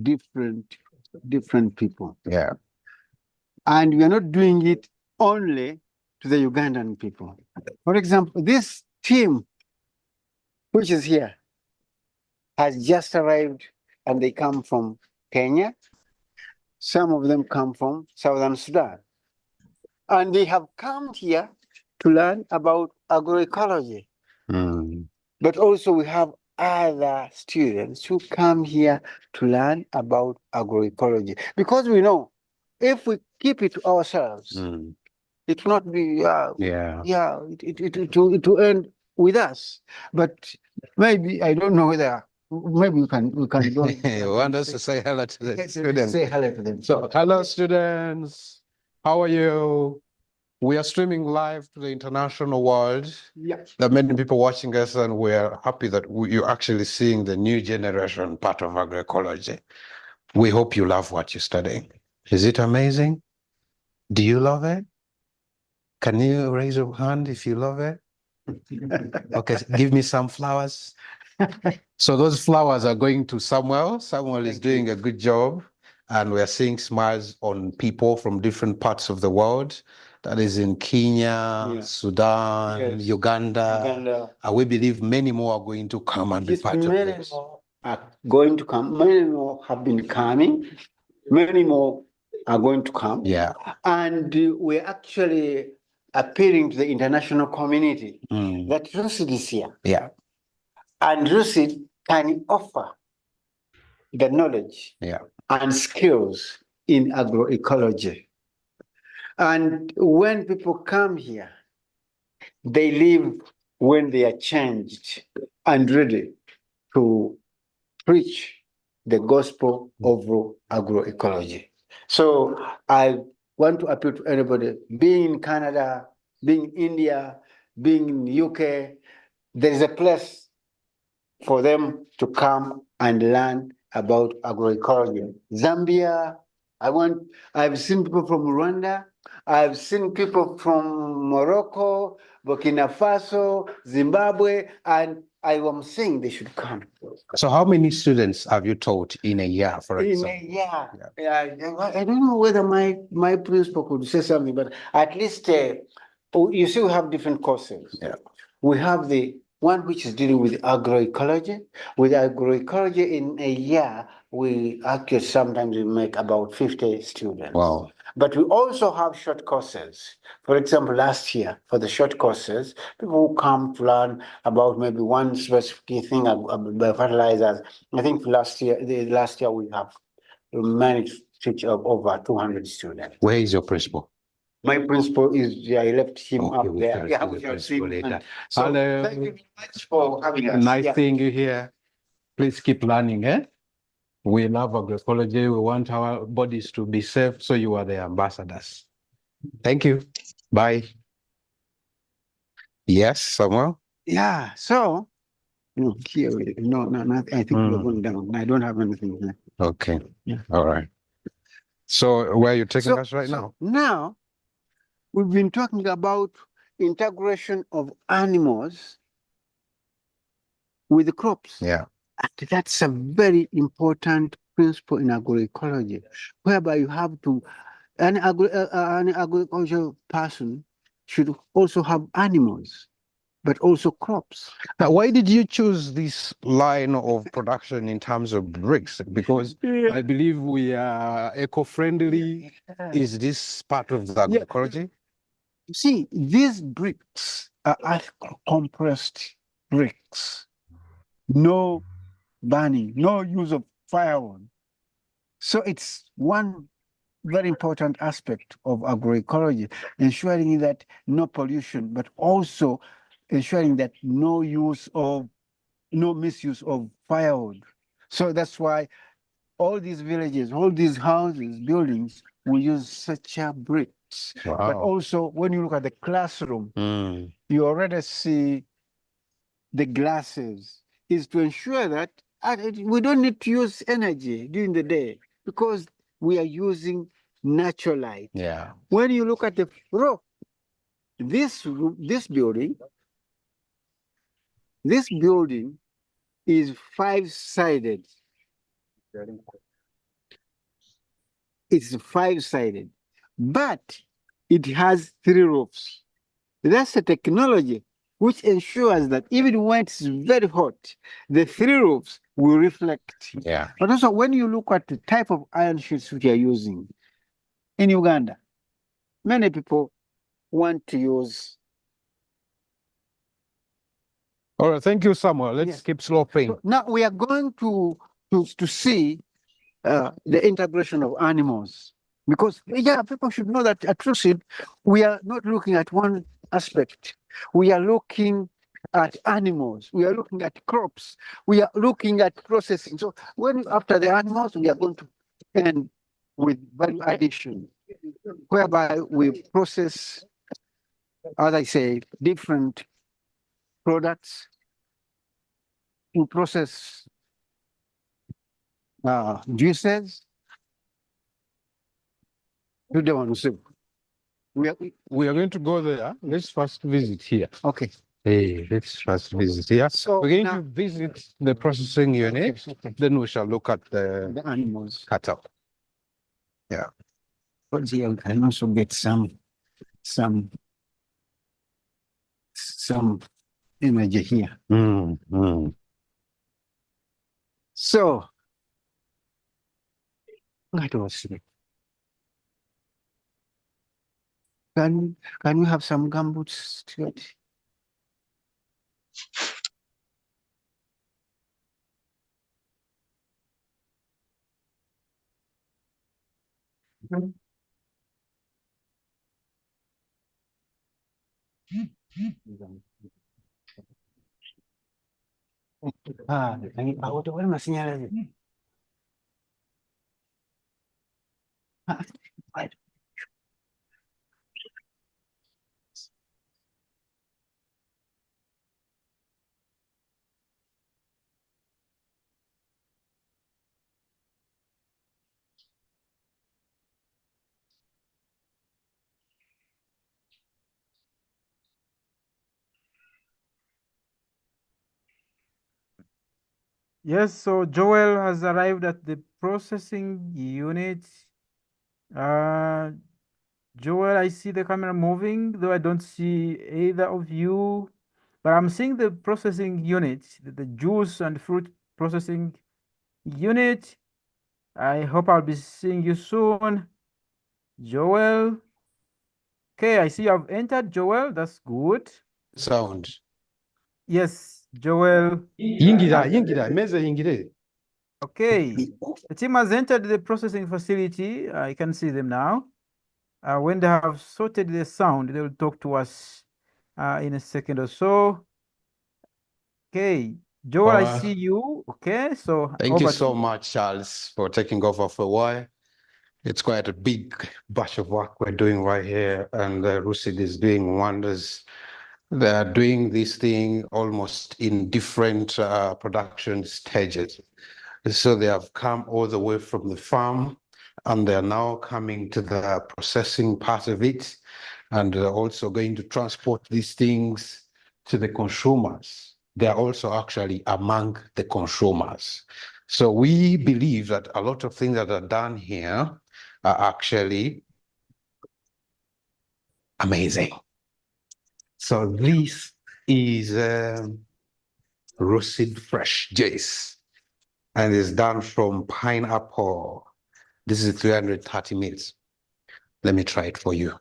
different people. Yeah. And we are not doing it only to the Ugandan people. For example, this team, which is here, has just arrived and they come from Kenya. Some of them come from Southern Sudan. And they have come here to learn about agroecology. But also we have other students who come here to learn about agroecology. Because we know if we keep it to ourselves, it will not be, it will end with us. But maybe, I don't know whether, maybe we can go. You want us to say hello to the students? Say hello to them. So, hello students, how are you? We are streaming live to the international world. Yeah. There are many people watching us and we're happy that you're actually seeing the new generation part of agroecology. We hope you love what you're studying. Is it amazing? Do you love it? Can you raise your hand if you love it? Okay, give me some flowers. So those flowers are going to Samuel. Samuel is doing a good job. And we're seeing smiles on people from different parts of the world. That is in Kenya, Sudan, Uganda. And we believe many more are going to come and be part of this. Are going to come. Many more have been coming. Many more are going to come. Yeah. And we're actually appealing to the international community that RUSID is here. Yeah. And RUSID can offer the knowledge and skills in agroecology. And when people come here, they leave when they are changed and ready to preach the gospel of agroecology. So I want to appeal to anybody, being in Canada, being in India, being in the UK, there is a place for them to come and learn about agroecology. Zambia, I've seen people from Rwanda, I've seen people from Morocco, Burkina Faso, Zimbabwe, and I am saying they should come. So how many students have you taught in a year, for example? In a year. Yeah. I don't know whether my principal could say something, but at least, you see, we have different courses. Yeah. We have the one which is dealing with agroecology. With agroecology in a year, we actually sometimes we make about 50 students. Wow. But we also have short courses. For example, last year, for the short courses, people who come to learn about maybe one specific thing about fertilizers. I think last year we have managed to teach over 200 students. Where is your principal? My principal is, I left him up there. Yeah, we have seen later. So Hello. thank you very much for having us. Nice seeing you here. Please keep learning, eh? We love agroecology. We want our bodies to be safe, so you are the ambassadors. Thank you. Bye. Yes, Samuel? Yeah, so, here, nothing. I think we're going down. I don't have anything here. Okay. Yeah. All right. So where are you taking us right now? Now, we've been talking about integration of animals with the crops. Yeah. And that's a very important principle in agroecology, whereby you have to, an agricultural person should also have animals, but also crops. Now, why did you choose this line of production in terms of bricks? Because I believe we are eco-friendly. Is this part of the agroecology? You see, these bricks are compressed bricks. No burning, no use of firewood. So it's one very important aspect of agroecology, ensuring that no pollution, but also ensuring that no misuse of firewood. So that's why all these villages, all these houses, buildings, we use such a bricks. Wow. But also, when you look at the classroom, you already see the glasses, is to ensure that we don't need to use energy during the day because we are using natural light. Yeah. When you look at the roof, this building is 5-sided. It's 5-sided, but it has 3 roofs. That's a technology which ensures that even when it's very hot, the 3 roofs will reflect. Yeah. But also, when you look at the type of iron sheets we are using in Uganda, many people want to use. All right. Thank you, Samuel. Let's keep sloping. So now we are going to see the integration of animals. Because, people should know that at Trusid, we are not looking at one aspect. We are looking at animals. We are looking at crops. We are looking at processing. So after the animals, we are going to end with value addition, whereby we process, as I say, different products. We process juices. We are going to go there. Let's first visit here. Okay. Hey, let's first visit here. So we're going to visit the processing unit. Okay. Then we shall look at the animals. cattle. Yeah. But here I can also get some image here. So that was it. Can we have some gumboots, Stuart? Auto wala masinyala. Yes, so Joel has arrived at the processing unit. Joel, I see the camera moving, though I don't see either of you, but I'm seeing the processing unit, the juice and fruit processing unit. I hope I'll be seeing you soon. Joel. Okay, I see you have entered, Joel. That's good. Sound. Yes, Joel. Yingira, meza yingire. Okay, the team has entered the processing facility. I can see them now. When they have sorted the sound, they will talk to us in a second or so. Okay, Joel, I see you. Okay, so Thank you over to so you. much, Charles, for taking over for a while. It's quite a big batch of work we're doing right here, and Lucid is doing wonders. They are doing this thing almost in different production stages. So they have come all the way from the farm, and they're now coming to the processing part of it, and they're also going to transport these things to the consumers. They are also actually among the consumers. So we believe that a lot of things that are done here are actually amazing. So this is roasted fresh juice, and it's done from pineapple. This is 330 mils. Let me try it for you.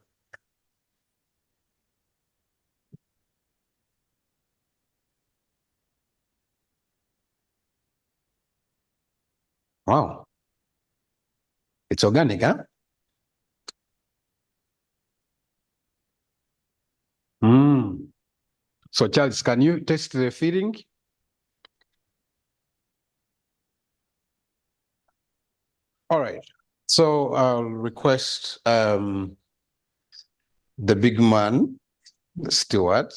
Wow. It's organic, huh? So Charles, can you taste the feeling? All right. So I'll request the big man, the steward,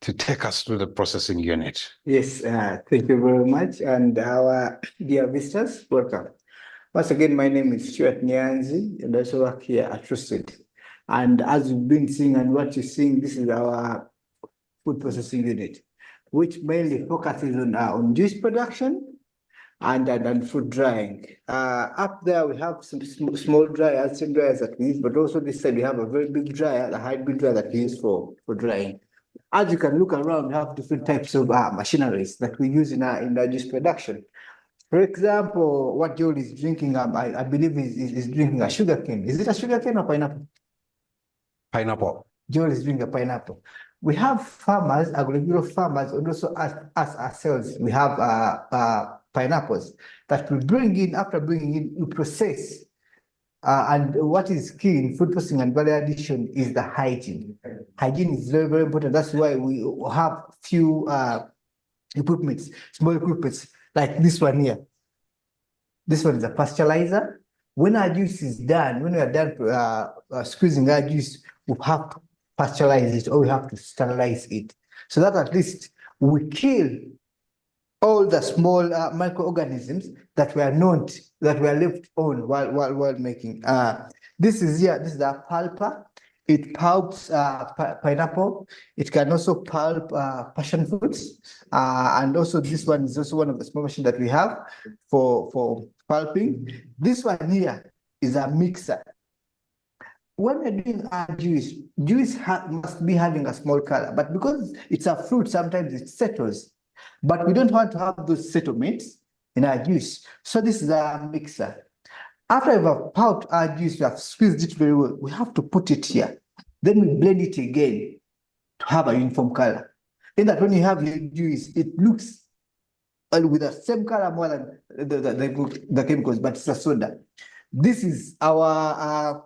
to take us to the processing unit. Yes, thank you very much. And our dear visitors, welcome. Once again, my name is Stuart Nyanzi, and I also work here at Trusted. And as you've been seeing and what you're seeing, this is our food processing unit, which mainly focuses on juice production and food drying. Up there, we have some small dryers, same dryers that we use, but also this side, we have a very big dryer, a hybrid dryer that we use for drying. As you can look around, we have different types of machineries that we use in our juice production. For example, what Joel is drinking, I believe is drinking a sugar cane. Is it a sugar cane or pineapple? Pineapple. Joel is drinking a pineapple. We have farmers, agricultural farmers, and also us ourselves, we have pineapples that we bring in. After bringing in, we process. And what is key in food processing and value addition is the hygiene. Hygiene is very, very important. That's why we have few equipments, small equipments like this one here. This one is a pasteurizer. When our juice is done, when we are done squeezing our juice, we have to pasteurize it or we have to sterilize it, so that at least we kill all the small microorganisms that were not, that were left on while making. This is a pulper. It pulps pineapple. It can also pulp passion fruits. And also this one is also one of the small machines that we have for pulping. This one here is a mixer. When we're doing our juice, must be having a small color, but because it's a fruit, sometimes it settles. But we don't want to have those settlements in our juice. So this is a mixer. After we've pulped our juice, we have squeezed it very well, we have to put it here. Then we blend it again to have a uniform color. In that when you have your juice, it looks with the same color more than the chemicals, but it's a soda. This is our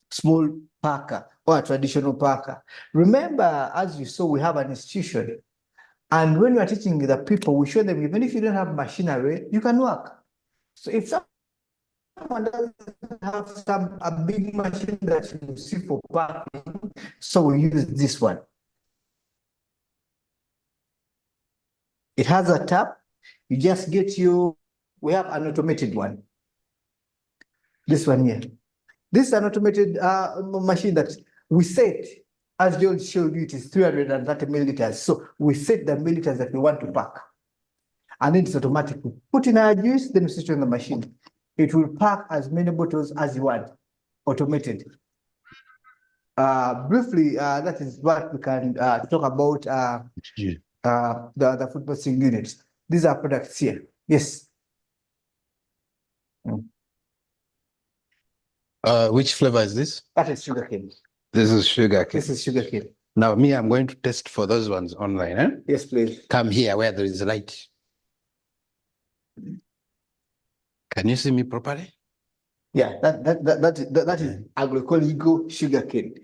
small packer or a traditional packer. Remember, as you saw, we have an institution. And when we are teaching the people, we show them, even if you don't have machinery, you can work. So if someone doesn't have a big machine that you see for packing, so we use this one. It has a tap. You just get we have an automated one. This one here. This is an automated machine that we set, as George showed you, it is 330 milliliters. So we set the milliliters that we want to pack. And then it's automatic. We put in our juice, then we switch on the machine. It will pack as many bottles as you want, automated. Briefly, that is what we can talk about the food processing units. These are products here. Yes. Which flavor is this? That is sugarcane. This is sugarcane. This is sugarcane. Now, me, I'm going to test for those ones online. Eh? Yes, please. Come here where there is light. Can you see me properly? Yeah, that is agroecological sugarcane.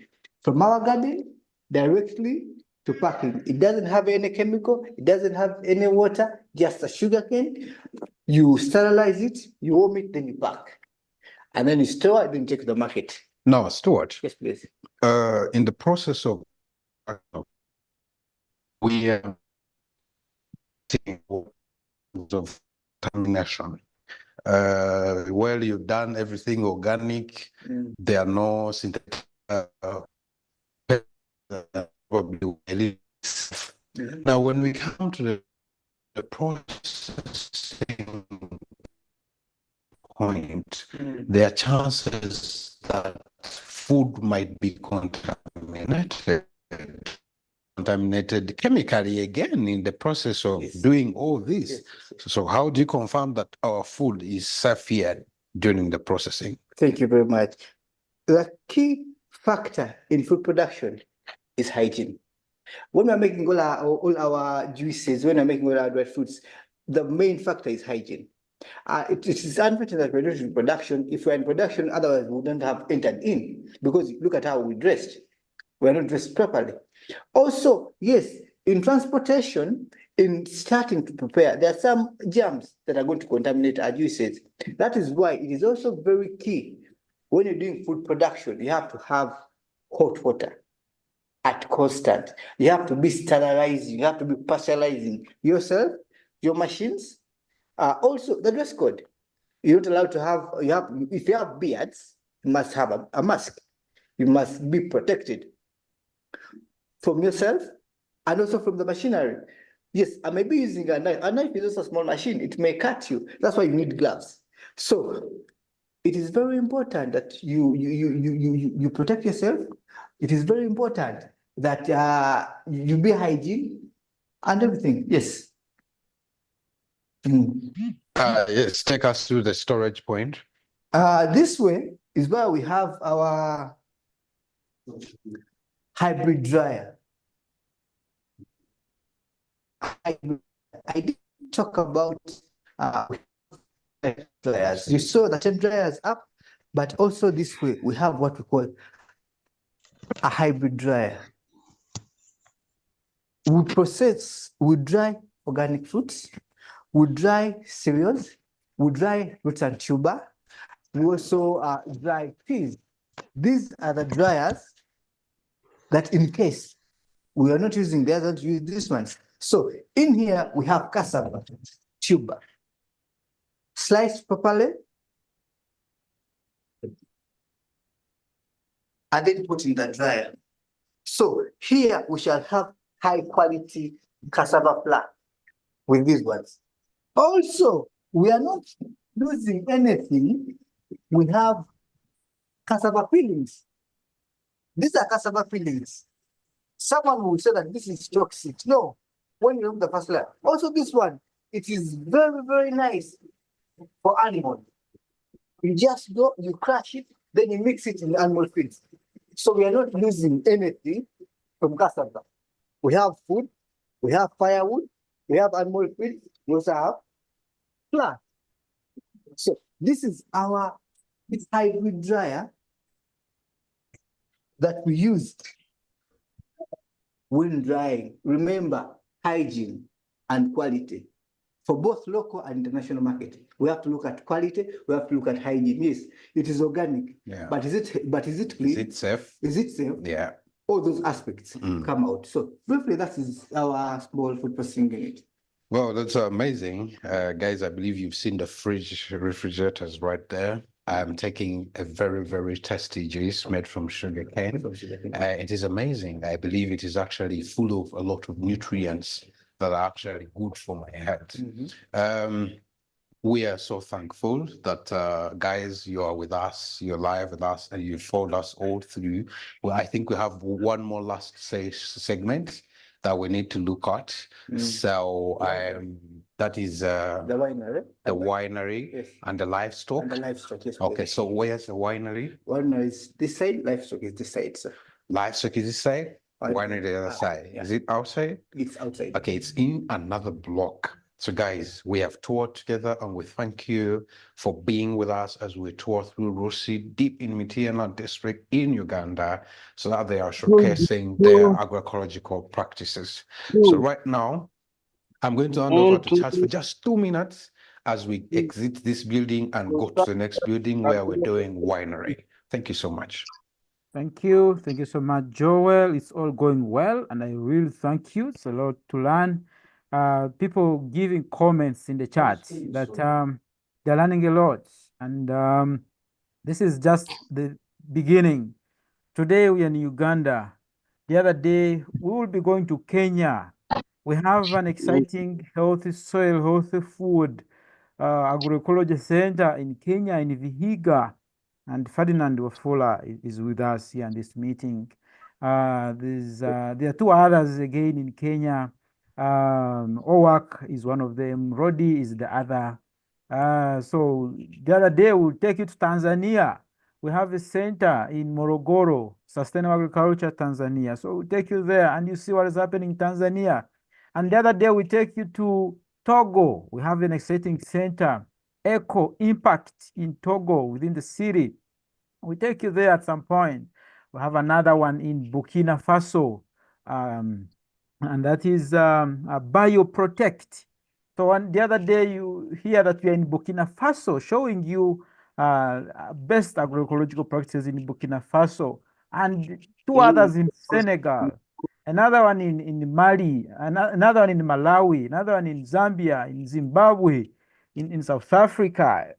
From our garden directly to packing. It doesn't have any chemical, it doesn't have any water, just a sugarcane. You sterilize it, you warm it, then you pack. And then you store it, then take to the market. Now, Stuart. Yes, please. In the process of we are of contamination. Well, you've done everything organic. There are no synthetic. Now, when we come to the processing point, there are chances that food might be contaminated chemically again in the process of doing all this. Yes. So how do you confirm that our food is safe here during the processing? Thank you very much. The key factor in food production is hygiene. When we're making all our juices, when we're making all our dried fruits, the main factor is hygiene. It is unfortunate that we're not in production. If we're in production, otherwise we wouldn't have entered in, because look at how we dressed. We're not dressed properly. Also, yes, in transportation, in starting to prepare, there are some germs that are going to contaminate our juices. That is why it is also very key when you're doing food production, you have to have hot water at constant. You have to be sterilizing, you have to be pasteurizing yourself, your machines. Also, the dress code. You're not allowed to have, if you have beards, you must have a mask. You must be protected from yourself and also from the machinery. Yes, I may be using a knife. A knife is also a small machine. It may cut you. That's why you need gloves. So it is very important that you protect yourself. It is very important that you be hygiene and everything. Yes. Yes, take us to the storage point. This way is where we have our hybrid dryer. I did talk about dryers. You saw the 10 dryers up, but also this way we have what we call a hybrid dryer. We dry organic fruits, we dry cereals, we dry roots and tuber, we also dry peas. These are the dryers that in case we are not using the others, use these ones. So in here we have cassava, tuber, sliced properly, and then put in the dryer. So here we shall have high quality cassava flour with these ones. Also, we are not losing anything. We have cassava peelings. These are cassava peelings. Someone will say that this is toxic. No, when you remove the first layer. Also this one, it is very, very nice for animals. You just go, you crush it, then you mix it in animal feeds. So we are not losing anything from cassava. We have food, we have firewood, we have animal feed, we also have flour. So this is our this hybrid dryer that we use when drying, remember hygiene and quality. For both local and international market, we have to look at quality, we have to look at hygiene. Yes, it is organic, but is it clean? Is it safe? Is it safe? Yeah. All those aspects come out. So briefly, that is our small food processing unit. Well, that's amazing. Guys, I believe you've seen the refrigerators right there. I'm taking a very, very tasty juice made from sugarcane. It is amazing. I believe it is actually full of a lot of nutrients that are actually good for my health. We are so thankful that, guys, you are with us, you're live with us, and you followed us all through. Well, I think we have one more last segment that we need to look at. So that is the winery yes. And the livestock. And the livestock, yes. Okay, so where's the winery? Winery is this side, livestock is this side, sir. Livestock is this side, winery the other side. Yeah. Is it outside? It's outside. Okay, it's in another block. So guys, we have toured together and we thank you for being with us as we tour through Rusi, deep in Mityana district in Uganda, so that they are showcasing their agroecological practices. So right now, I'm going to hand over to Charles for just 2 minutes as we exit this building and go to the next building where we're doing winery. Thank you so much. Thank you. Thank you so much, Joel. It's all going well, and I really thank you. It's a lot to learn. People giving comments in the chat that they're learning a lot, and this is just the beginning. Today we are in Uganda. The other day we will be going to Kenya. We have an exciting healthy soil, healthy food agroecology center in Kenya, in Vihiga. And Ferdinand Wafula is with us here in this meeting. There are two others again in Kenya. OWAC is one of them. Rodi is the other. So the other day we'll take you to Tanzania. We have a center in Morogoro, Sustainable Agriculture Tanzania. So we'll take you there and you see what is happening in Tanzania. And the other day we take you to Togo. We have an exciting center, Eco Impact in Togo within the city. We take you there at some point. We have another one in Burkina Faso, and that is Bioprotect. So on the other day, you hear that we are in Burkina Faso, showing you best agroecological practices in Burkina Faso, and two others in Senegal, another one in Mali, another one in Malawi, another one in Zambia, in Zimbabwe, in South Africa.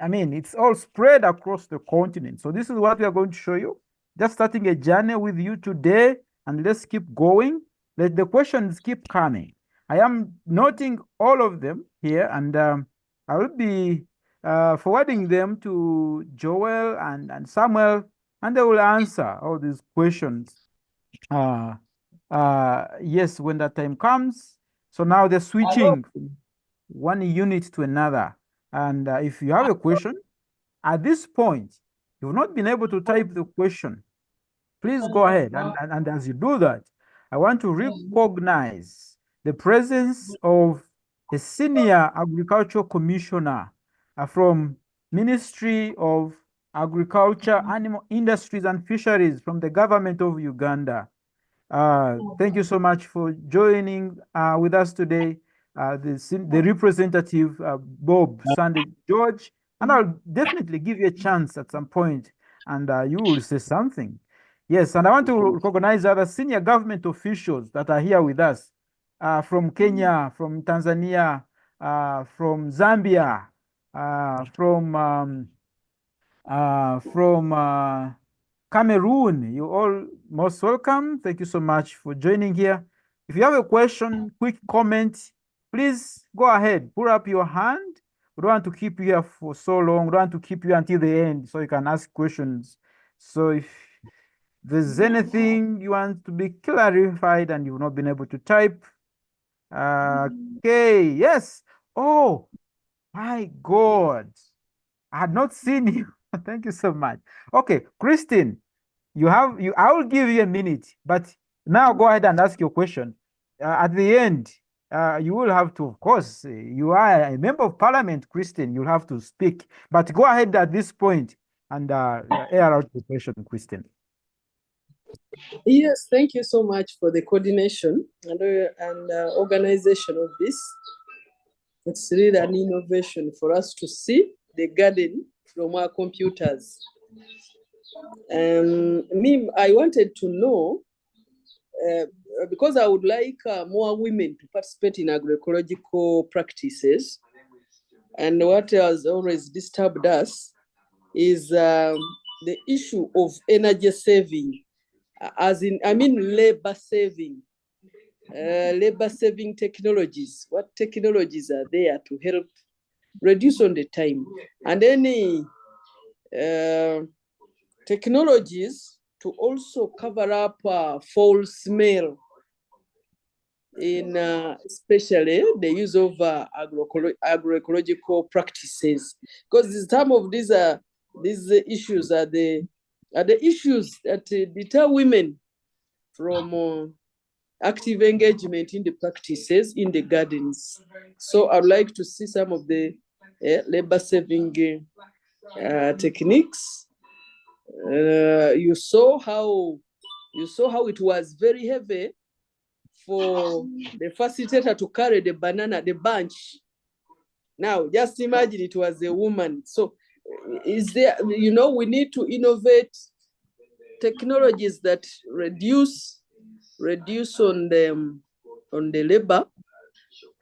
I mean, it's all spread across the continent. So this is what we are going to show you. Just starting a journey with you today, and let's keep going. Let the questions keep coming. I am noting all of them here, and I will be forwarding them to Joel and Samuel, and they will answer all these questions. Yes, when that time comes. So now they're switching from one unit to another. And if you have a question, at this point, you've not been able to type the question, please go ahead. And as you do that, I want to recognize the presence of a senior agricultural commissioner from Ministry of Agriculture, Animal Industries and Fisheries from the government of Uganda. Thank you so much for joining with us today, the representative, Bob Sunday George, and I'll definitely give you a chance at some point, and you will say something. Yes, and I want to recognize other senior government officials that are here with us from Kenya, from Tanzania, from Zambia, from Cameroon. You're all most welcome. Thank you so much for joining here. If you have a question, quick comment, please go ahead, put up your hand. We don't want to keep you here for so long. We don't want to keep you until the end so you can ask questions. So if there's anything you want to be clarified and you've not been able to type, okay, yes. Oh my God, I had not seen you. Thank you so much. Okay, Christine, I will give you a minute, but now go ahead and ask your question. At the end, you will have to, of course, you are a member of parliament, Christine, you'll have to speak, but go ahead at this point. and air out the question, Christine. Yes, thank you so much for the coordination and organization of this. It's really an innovation for us to see the garden from our computers. I wanted to know, because I would like more women to participate in agroecological practices. And what has always disturbed us is the issue of energy saving, labor saving. Labor saving technologies. What technologies are there to help reduce on the time? And any technologies to also cover up foul smell in especially the use of agroecological practices, because some of these issues are the issues that deter women from active engagement in the practices in the gardens. So I'd like to see some of the labor saving techniques. You saw how it was very heavy for the facilitator to carry the banana, the bunch. Now, just imagine it was a woman. So is there, we need to innovate technologies that reduce on the labor,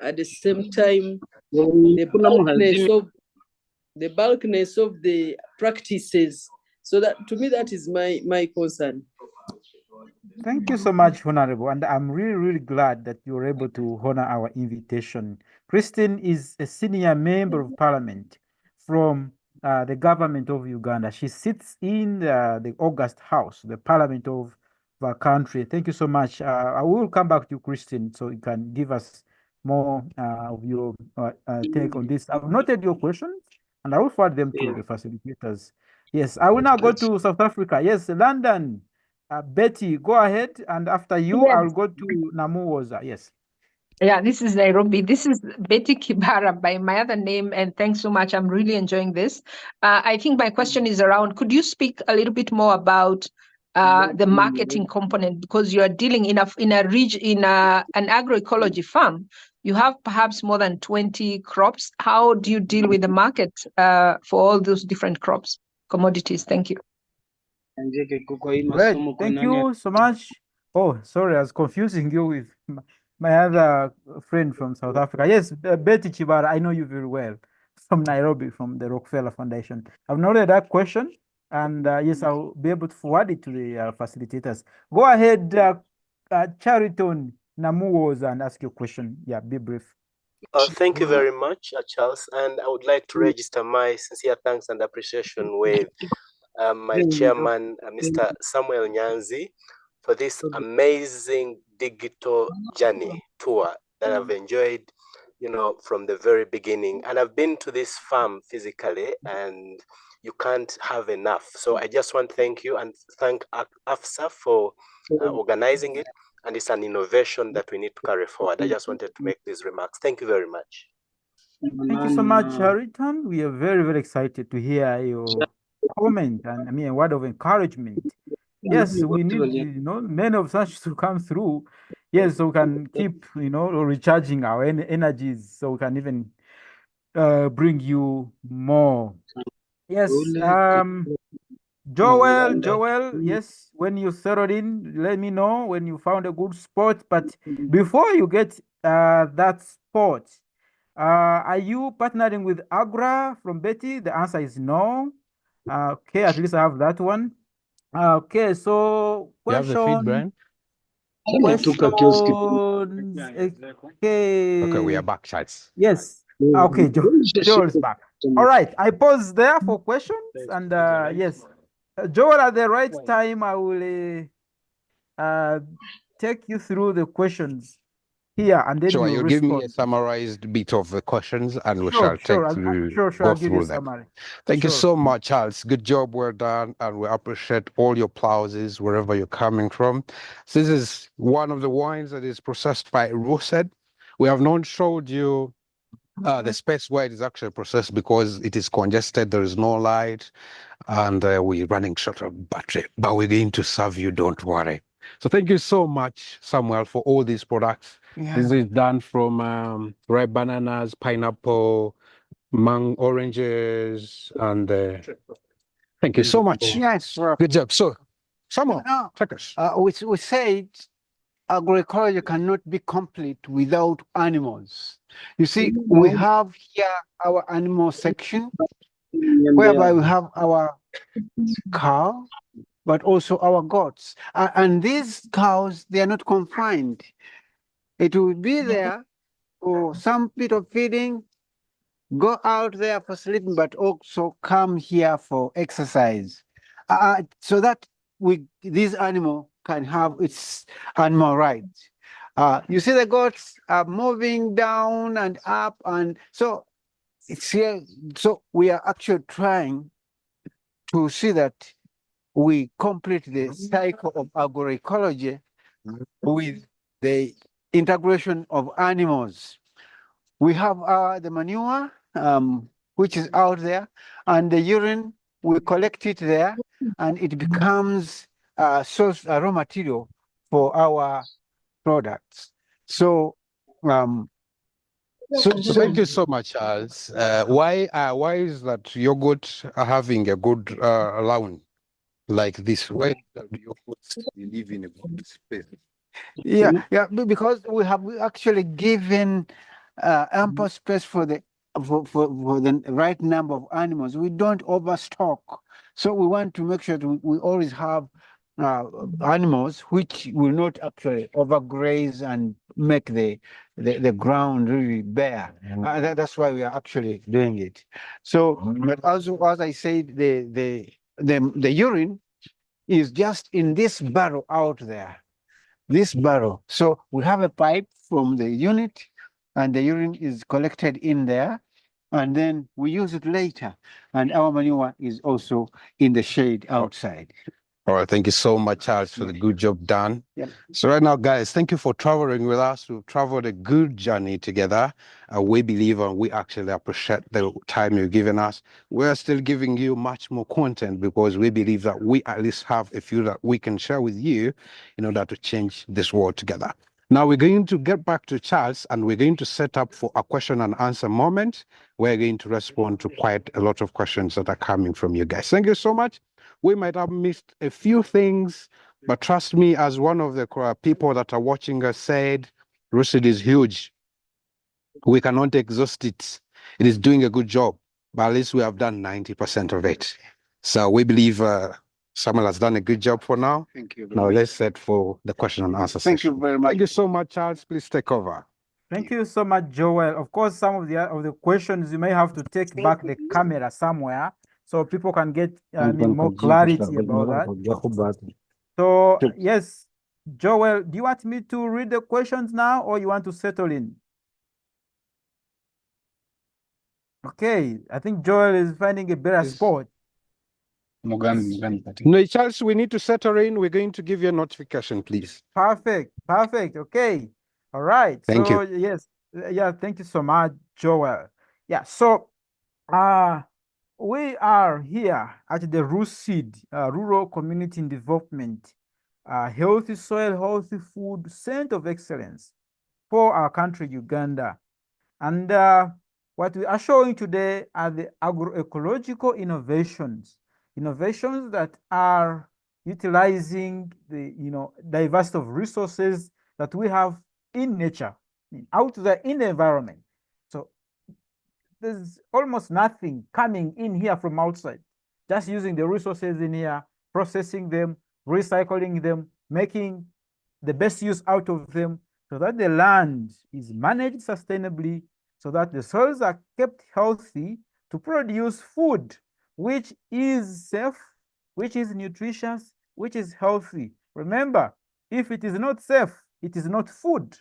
at the same time the bulkiness of the practices. So that, to me, that is my concern. Thank you so much, Honorable. And I'm really, really glad that you were able to honor our invitation. Christine is a senior member of parliament from the government of Uganda. She sits in the August House, the parliament of our country. Thank you so much. I will come back to you, Christine, so you can give us more of your take on this. I've noted your questions and I will forward them to the facilitators. Yes, I will now go to South Africa. Yes, London. Betty, go ahead, and after you, Yes. I'll go to Namuwoza. Yes. Yeah, this is Nairobi. This is Betty Kibara by my other name, and thanks so much. I'm really enjoying this. I think my question is around, could you speak a little bit more about the marketing component, because you are dealing in an agroecology farm. You have perhaps more than 20 crops. How do you deal with the market for all those different crops, commodities? Thank you. Great. Thank you so much. Oh, sorry, I was confusing you with my other friend from South Africa. Yes, Betty Chibara, I know you very well from Nairobi, from the Rockefeller Foundation. I've noted that question, and yes, I'll be able to forward it to the facilitators. Go ahead, Chariton Namuwoza, and ask your question. Yeah, be brief. Thank you very much, Charles, and I would like to register my sincere thanks and appreciation with my chairman, Mr. Samuel Nyanzi, for this amazing digital journey tour that I've enjoyed, from the very beginning. And I've been to this farm physically, and you can't have enough. So I just want to thank you and thank AFSA for organizing it. And it's an innovation that we need to carry forward. I just wanted to make these remarks. Thank you very much. Thank you so much, Chariton. We are very, very excited to hear your comment and a word of encouragement. Yes, we need, men of such to come through. Yes, so we can keep, recharging our energies, so we can even bring you more. Yes, Joel, yes, when you settled in, let me know when you found a good spot. But before you get that spot, are you partnering with Agra from Betty? The answer is no. Okay, at least I have that one. Okay, so You have the feed, Brian? questions. Okay, we are back, Charles. Yes. Okay, Joel is back. All right, I pause there for questions, and yes, Joel, at the right time, I will take you through the questions here, and then Sure, you you'll give me a respond. summarized bit of the questions, and we Sure, shall sure, take through, I'll go give you through a them. summary. Thank you Sure. so much, Charles. Good job, well done, and we appreciate all your applauses wherever you're coming from. So this is one of the wines that is processed by Rosed. We have not showed you The space where it is actually processed, because it is congested, there is no light, and we're running short of battery. But we're going to serve you, don't worry. So thank you so much, Samuel, for all these products. Yeah. This is done from ripe bananas, pineapple, oranges, and thank you so much. Yes, Good job. So, Samuel, now, take us. we said agroecology cannot be complete without animals. You see, we have here our animal section, whereby we have our cow, but also our goats. And these cows, they are not confined. It will be there for some bit of feeding, go out there for sleeping, but also come here for exercise, so that this animal can have its animal rights. You see the goats are moving down and up, and so it's here. So we are actually trying to see that we complete the cycle of agroecology with the integration of animals. We have the manure, which is out there, and the urine, we collect it there, and it becomes a source, a raw material for our products. So, So thank you so much, Charles. Why is that yogurt having a good allowance like this? Why do yogurts live in a good space? yeah, because we have actually given ample space for the right number of animals. We don't overstock, so we want to make sure that we always have animals which will not actually overgraze and make the ground really bare. That's why we are actually doing it. So, but also, as I said, the urine is just in this barrel out there. This barrel. So we have a pipe from the unit, and the urine is collected in there, and then we use it later. And our manure is also in the shade outside. All right, thank you so much, Charles, for the good job done. Yeah. So right now, guys, thank you for traveling with us. We've traveled a good journey together. We believe and we actually appreciate the time you've given us. We're still giving you much more content because we believe that we at least have a few that we can share with you in order to change this world together. Now we're going to get back to Charles, and we're going to set up for a question and answer moment. We're going to respond to quite a lot of questions that are coming from you guys. Thank you so much. We might have missed a few things, but trust me, as one of the people that are watching us said, Russid is huge. We cannot exhaust it. It is doing a good job, but at least we have done 90% of it. So we believe Samuel has done a good job for now. Thank you. Now let's set for the question and answer Thank session. you very much. Thank you so much, Charles. Please take over. Thank you so much, Joel. Of course, some of the questions you may have to take back the camera somewhere so people can get more clarity about that. So yes, Joel, do you want me to read the questions now, or you want to settle in? Okay, I think Joel is finding a better spot. No, Charles, we need to settle in. We're going to give you a notification, please. Perfect. Okay. All right. Thank you. Yes. Yeah, thank you so much, Joel. Yeah, so we are here at the Russid, Rural Community Development, Healthy Soil, Healthy Food Center of Excellence for our country, Uganda. And what we are showing today are the agroecological innovations that are utilizing the diversity of resources that we have in nature, out there in the environment. So there's almost nothing coming in here from outside, just using the resources in here, processing them, recycling them, making the best use out of them so that the land is managed sustainably, so that the soils are kept healthy to produce food which is safe, which is nutritious, which is healthy. Remember, if it is not safe, it is not food.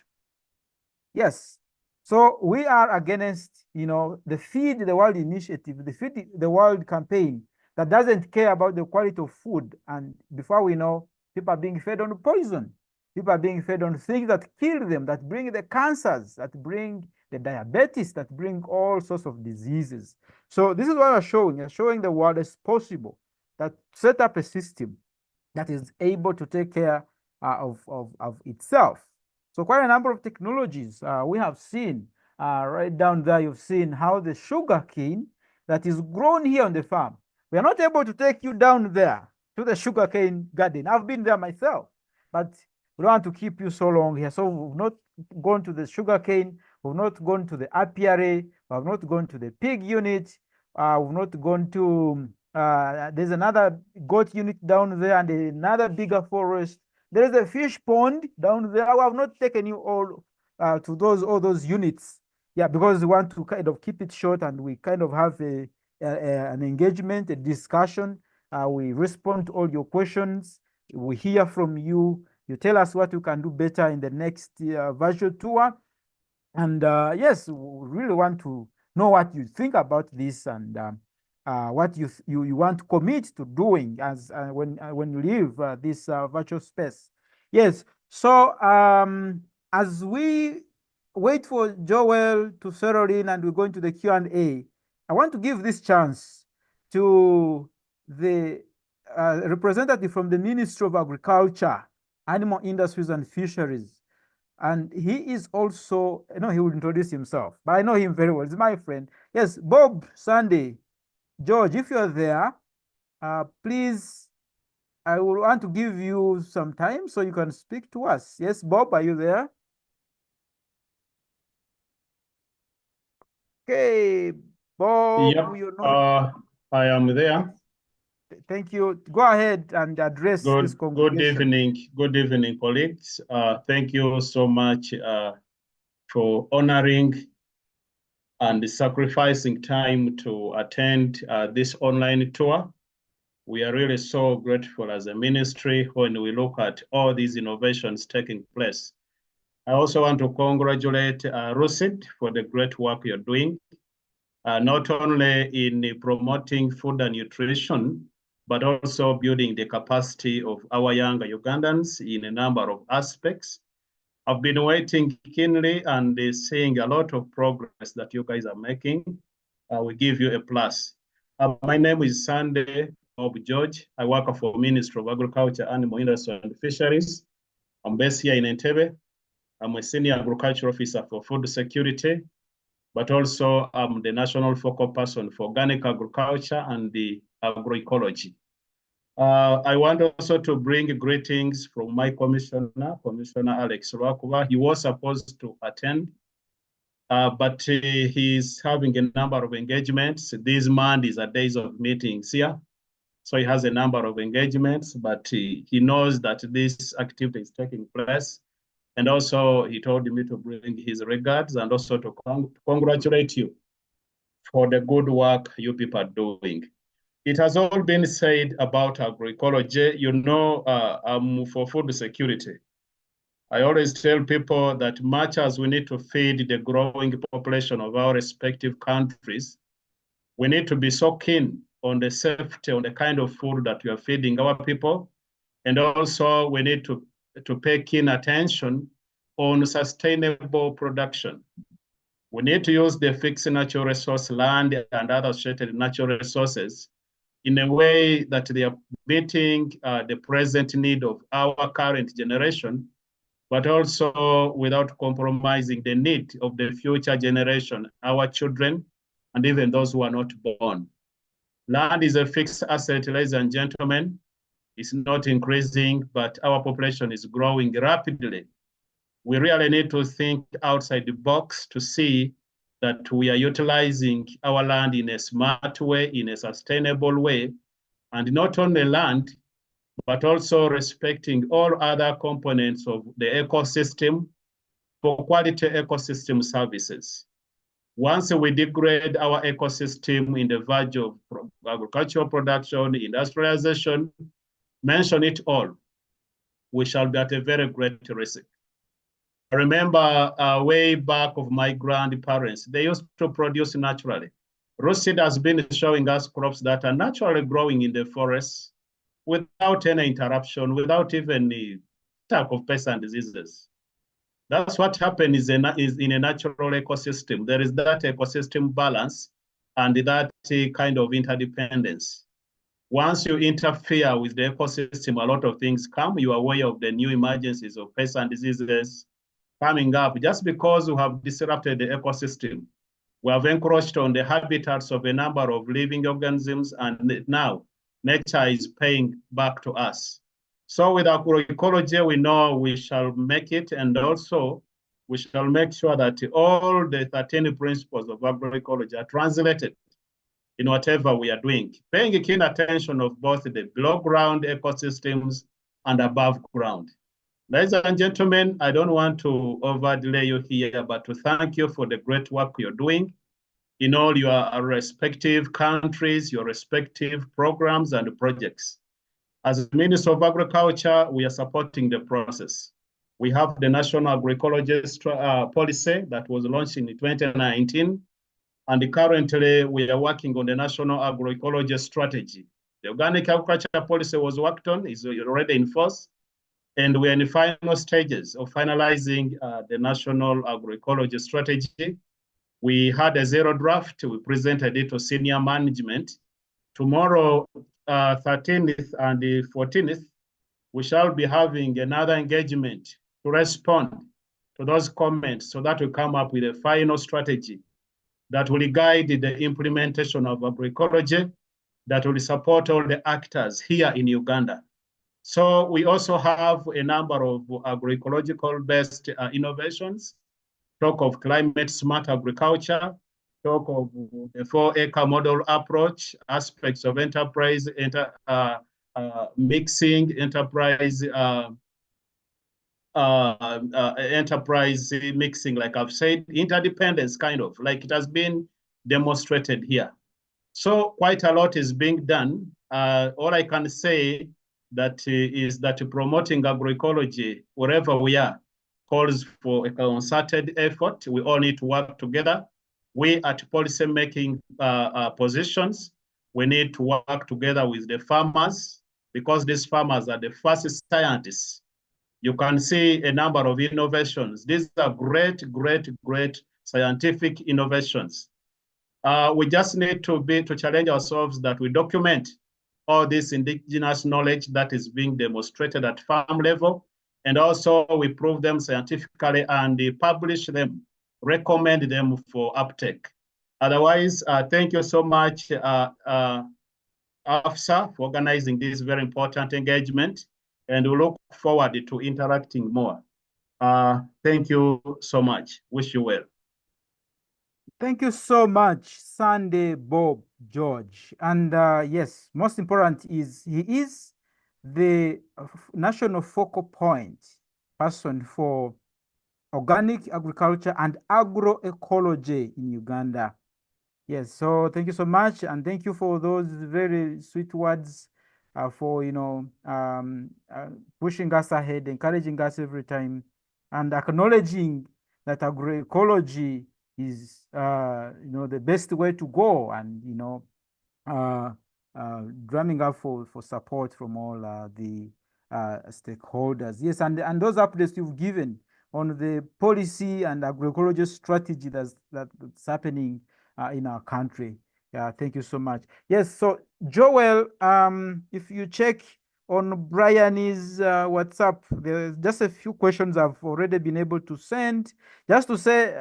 Yes. So we are against, the Feed the World initiative, the Feed the World campaign that doesn't care about the quality of food. And before we know, people are being fed on poison. People are being fed on things that kill them, that bring the cancers, that bring the diabetes that bring all sorts of diseases. So this is what we're showing. You're showing the world it's possible that set up a system that is able to take care of itself. So quite a number of technologies we have seen right down there. You've seen how the sugar cane that is grown here on the farm. We are not able to take you down there to the sugarcane garden. I've been there myself, but we don't want to keep you so long here. So we've not gone to the sugarcane, we've not gone to the apiary, we've not gone to the pig unit, we've not gone to, there's another goat unit down there and another bigger forest. There is a fish pond down there. I have not taken you all to all those units. Yeah, because we want to kind of keep it short and we kind of have an engagement, a discussion. We respond to all your questions. We hear from you. You tell us what you can do better in the next virtual tour. And yes, we really want to know what you think about this and what you want to commit to doing as when you leave this virtual space. Yes. So as we wait for Joel to settle in and we go into the Q&A, I want to give this chance to the representative from the Ministry of Agriculture, Animal Industries and Fisheries. And he is also, he will introduce himself, but I know him very well. He's my friend. Yes, Bob Sunday. George, if you're there, please, I will want to give you some time so you can speak to us. Yes, Bob, are you there? Okay, Bob, Yep, you're not. I am there. Thank you. Go ahead and address this congregation. Good evening, colleagues. Thank you so much for honoring and sacrificing time to attend this online tour. We are really so grateful as a ministry when we look at all these innovations taking place. I also want to congratulate Rusid for the great work you're doing, not only in promoting food and nutrition, but also building the capacity of our younger Ugandans in a number of aspects. I've been waiting keenly and seeing a lot of progress that you guys are making. We give you a plus. My name is Sunday Bob George. I work for Ministry of Agriculture, Animal Industry and Fisheries. I'm based here in Entebbe. I'm a senior agricultural officer for food security, but also I'm the national focal person for organic agriculture and the agroecology. I want also to bring greetings from my commissioner, Commissioner Alex Rwakuba. He was supposed to attend, but he's having a number of engagements. These Mondays are days of meetings here. So he has a number of engagements, but he knows that this activity is taking place. And also he told me to bring his regards and also to congratulate you for the good work you people are doing. It has all been said about agroecology. I'm for food security. I always tell people that much as we need to feed the growing population of our respective countries, we need to be so keen on the safety, on the kind of food that we are feeding our people. And also we need to pay keen attention on sustainable production. We need to use the fixed natural resource land and other associated natural resources in a way that they are meeting the present need of our current generation, but also without compromising the need of the future generation, our children, and even those who are not born. Land is a fixed asset, ladies and gentlemen. It's not increasing, but our population is growing rapidly. We really need to think outside the box to see that we are utilizing our land in a smart way, in a sustainable way, and not only land, but also respecting all other components of the ecosystem for quality ecosystem services. Once we degrade our ecosystem in the verge of agricultural production, industrialization, mention it all, we shall be at a very great risk. I remember way back of my grandparents, they used to produce naturally. Rusid has been showing us crops that are naturally growing in the forests without any interruption, without even the attack of pests and diseases. That's what happens is in a natural ecosystem. There is that ecosystem balance and that kind of interdependence. Once you interfere with the ecosystem, a lot of things come. You are aware of the new emergencies of pests and diseases coming up just because we have disrupted the ecosystem. We have encroached on the habitats of a number of living organisms, and now nature is paying back to us. So with agroecology, we know we shall make it, and also we shall make sure that all the 13 principles of agroecology are translated in whatever we are doing, paying keen attention of both the below ground ecosystems and above ground. Ladies and gentlemen, I don't want to overdelay you here, but to thank you for the great work you're doing in all your respective countries, your respective programs and projects. As Minister of Agriculture, we are supporting the process. We have the National Agroecology Policy that was launched in 2019, and currently we are working on the National Agroecology Strategy. The Organic Agriculture Policy was worked on, is already in force, and we're in the final stages of finalizing the National Agroecology Strategy. We had a zero draft. We presented it to senior management. Tomorrow, 13th and the 14th, we shall be having another engagement to respond to those comments so that we come up with a final strategy that will guide the implementation of agroecology, that will support all the actors here in Uganda. So we also have a number of agroecological-based innovations, talk of climate smart agriculture, talk of the 4-acre model approach, aspects of enterprise, mixing, enterprise mixing, like I've said, interdependence kind of, like it has been demonstrated here. So quite a lot is being done. All I can say is that promoting agroecology wherever we are calls for a concerted effort. We all need to work together. We at policy making positions, we need to work together with the farmers, because these farmers are the first scientists. You can see a number of innovations. These are great, great, great scientific innovations. We just need to challenge ourselves that we document all this indigenous knowledge that is being demonstrated at farm level, and also we prove them scientifically and publish them, recommend them for uptake. Otherwise, thank you so much, AFSA, for organizing this very important engagement, and we look forward to interacting more. Thank you so much. Wish you well. Thank you so much, Sunday Bob George. And yes, most important is he is the national focal point person for organic agriculture and agroecology in Uganda. Yes, so thank you so much, and thank you for those very sweet words for pushing us ahead, encouraging us every time, and acknowledging that agroecology is the best way to go, and drumming up for support from all the stakeholders. Yes, and those updates you've given on the policy and agroecology strategy that's happening in our country. Yeah, thank you so much. Yes, so Joel, if you check on Brian's WhatsApp, there's just a few questions I've already been able to send. Just to say,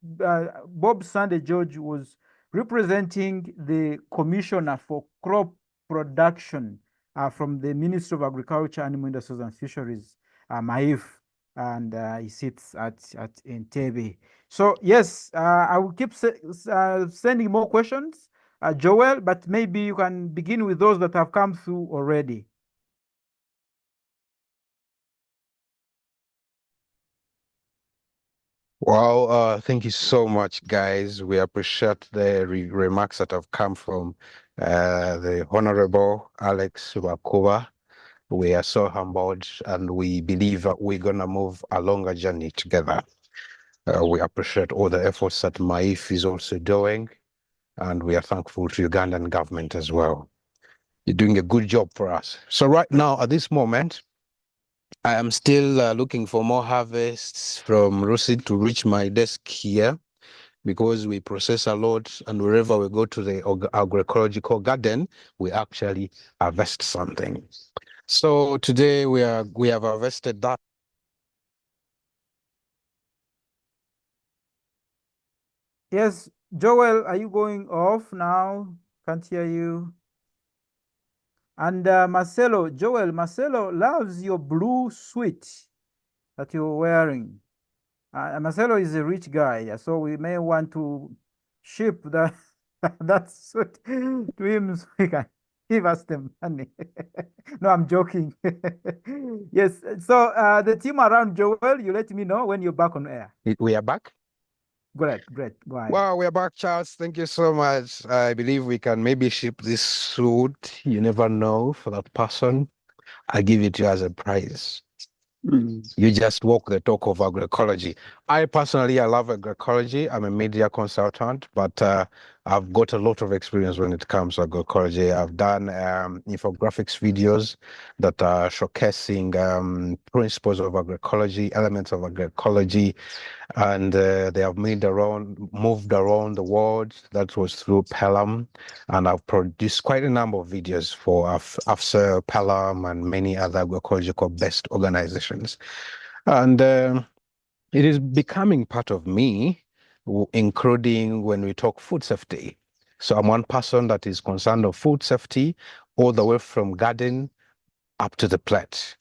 Bob Sunday George was representing the Commissioner for Crop Production from the Ministry of Agriculture, Animal Industries and Fisheries, MAIF, and he sits at Entebbe. So yes, I will keep sending more questions, Joel, but maybe you can begin with those that have come through already. Well, thank you so much, guys. We appreciate the remarks that have come from the Honorable Alex Wakuba. We are so humbled, and we believe that we're going to move a longer journey together. We appreciate all the efforts that MAIF is also doing, and we are thankful to Ugandan government as well. You're doing a good job for us. So right now, at this moment, I am still looking for more harvests from Rusid to reach my desk here, because we process a lot, and wherever we go to the agroecological garden, we actually harvest something. So today we have harvested that. Yes, Joel, are you going off now? Can't hear you. And Marcelo, Marcelo loves your blue suit that you're wearing. Marcelo is a rich guy, so we may want to ship that that suit to him so he can give us the money. No, I'm joking. Yes, so the team around Joel, you let me know when you're back on air. We are back? Great, go ahead. Wow, we're back, Charles. Thank you so much. I believe we can maybe ship this suit. You never know, for that person. I give it to you as a prize. You just walk the talk of agroecology. I personally, I love agroecology. I'm a media consultant, but I've got a lot of experience when it comes to agroecology. I've done infographics videos that are showcasing principles of agroecology, elements of agroecology, and they have moved around the world. That was through Pelham, and I've produced quite a number of videos for AFSA, Pelham, and many other agroecological based organizations. And it is becoming part of me, including when we talk food safety. So I'm one person that is concerned of food safety all the way from garden up to the plate.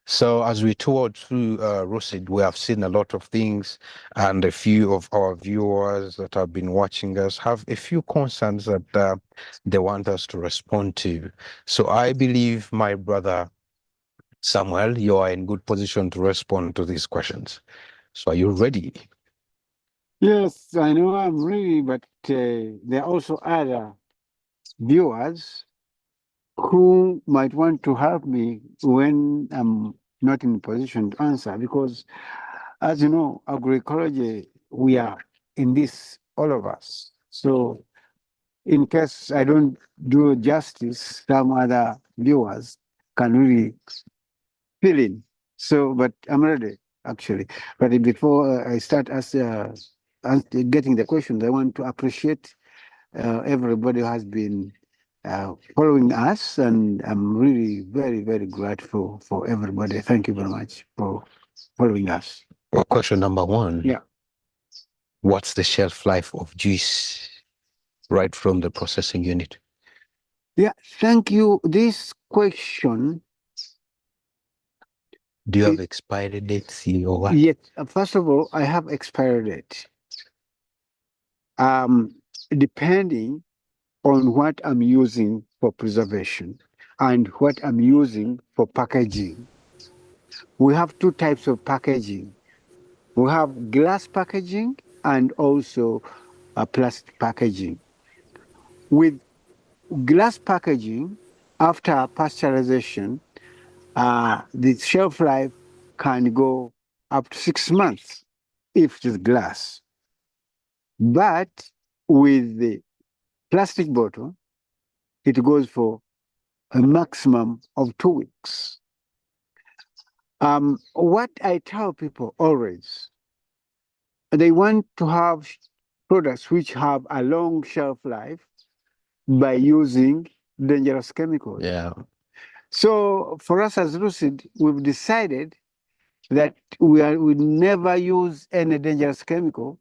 So as we toured through Rusid, we have seen a lot of things, and a few of our viewers that have been watching us have a few concerns that they want us to respond to. So I believe, my brother Samuel, you are in good position to respond to these questions. So are you ready? Yes, I know I'm ready, but there are also other viewers who might want to help me when I'm not in a position to answer, because as you know, agroecology, we are in this, all of us. So in case I don't do justice, some other viewers can really fill in. So, but I'm ready, actually. But before I start getting the questions, I want to appreciate everybody who has been following us, and I'm really very, very grateful for everybody. Thank you very much for following us. Well, question number one. Yeah. What's the shelf life of juice right from the processing unit? Yeah, thank you. This question. Do you have expiry dates or what? Yes. First of all, I have expiry date. Depending on what I'm using for preservation and what I'm using for packaging. We have two types of packaging. We have glass packaging and also plastic packaging. With glass packaging, after pasteurization, the shelf life can go up to 6 months if it is glass. But with the plastic bottle, it goes for a maximum of 2 weeks. What I tell people always, they want to have products which have a long shelf life by using dangerous chemicals. Yeah. So for us as Lucid, we've decided that we never use any dangerous chemical.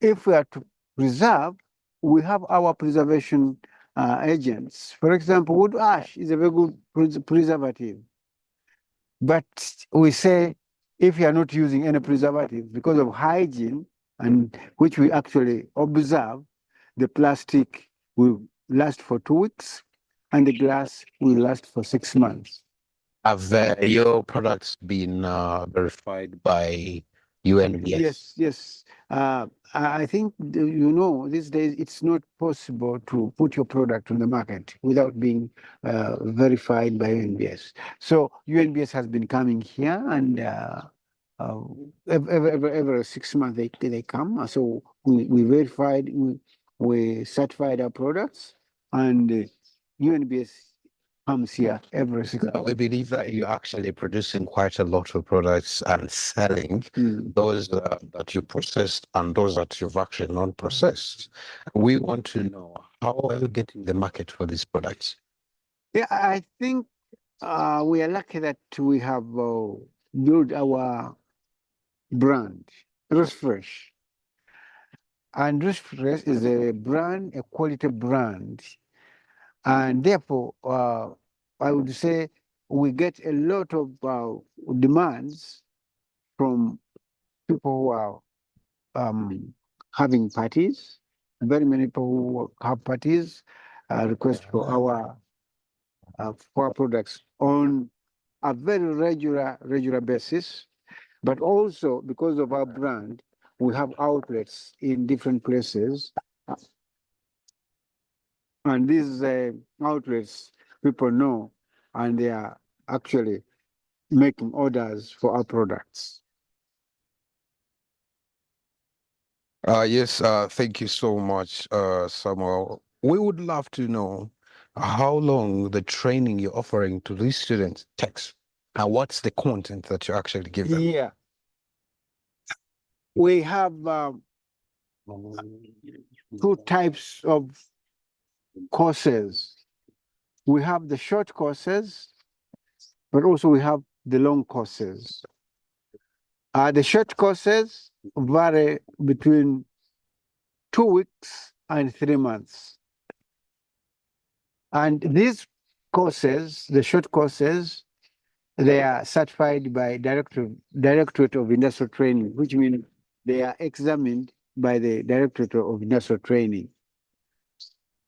If we are to preserve, we have our preservation agents. For example, wood ash is a very good preservative. But we say if you are not using any preservative because of hygiene, and which we actually observe, the plastic will last for 2 weeks and the glass will last for 6 months. Have your products been verified by UNBS? Yes. I think these days it's not possible to put your product on the market without being verified by UNBS. So UNBS has been coming here, and every 6 months they come. So we verified, we certified our products, and UNBS comes here every single We believe that you're actually producing quite a lot of products and selling those that you processed and those that you've actually non-processed. We want to know, how are you getting the market for these products? Yeah, I think we are lucky that we have built our brand, Rose Fresh. And Rose Fresh is a brand, a quality brand. And therefore, I would say we get a lot of demands from people who are having parties. Very many people who have parties request for our products on a very regular basis. But also because of our brand, we have outlets in different places. And these outlets, people know, and they are actually making orders for our products. Yes, thank you so much, Samuel. We would love to know how long the training you're offering to these students takes, and what's the content that you actually give them. Yeah. We have two types of courses. We have the short courses, but also we have the long courses. The short courses vary between 2 weeks and 3 months. And these courses, the short courses, they are certified by Directorate of Industrial Training, which means they are examined by the Directorate of Industrial Training.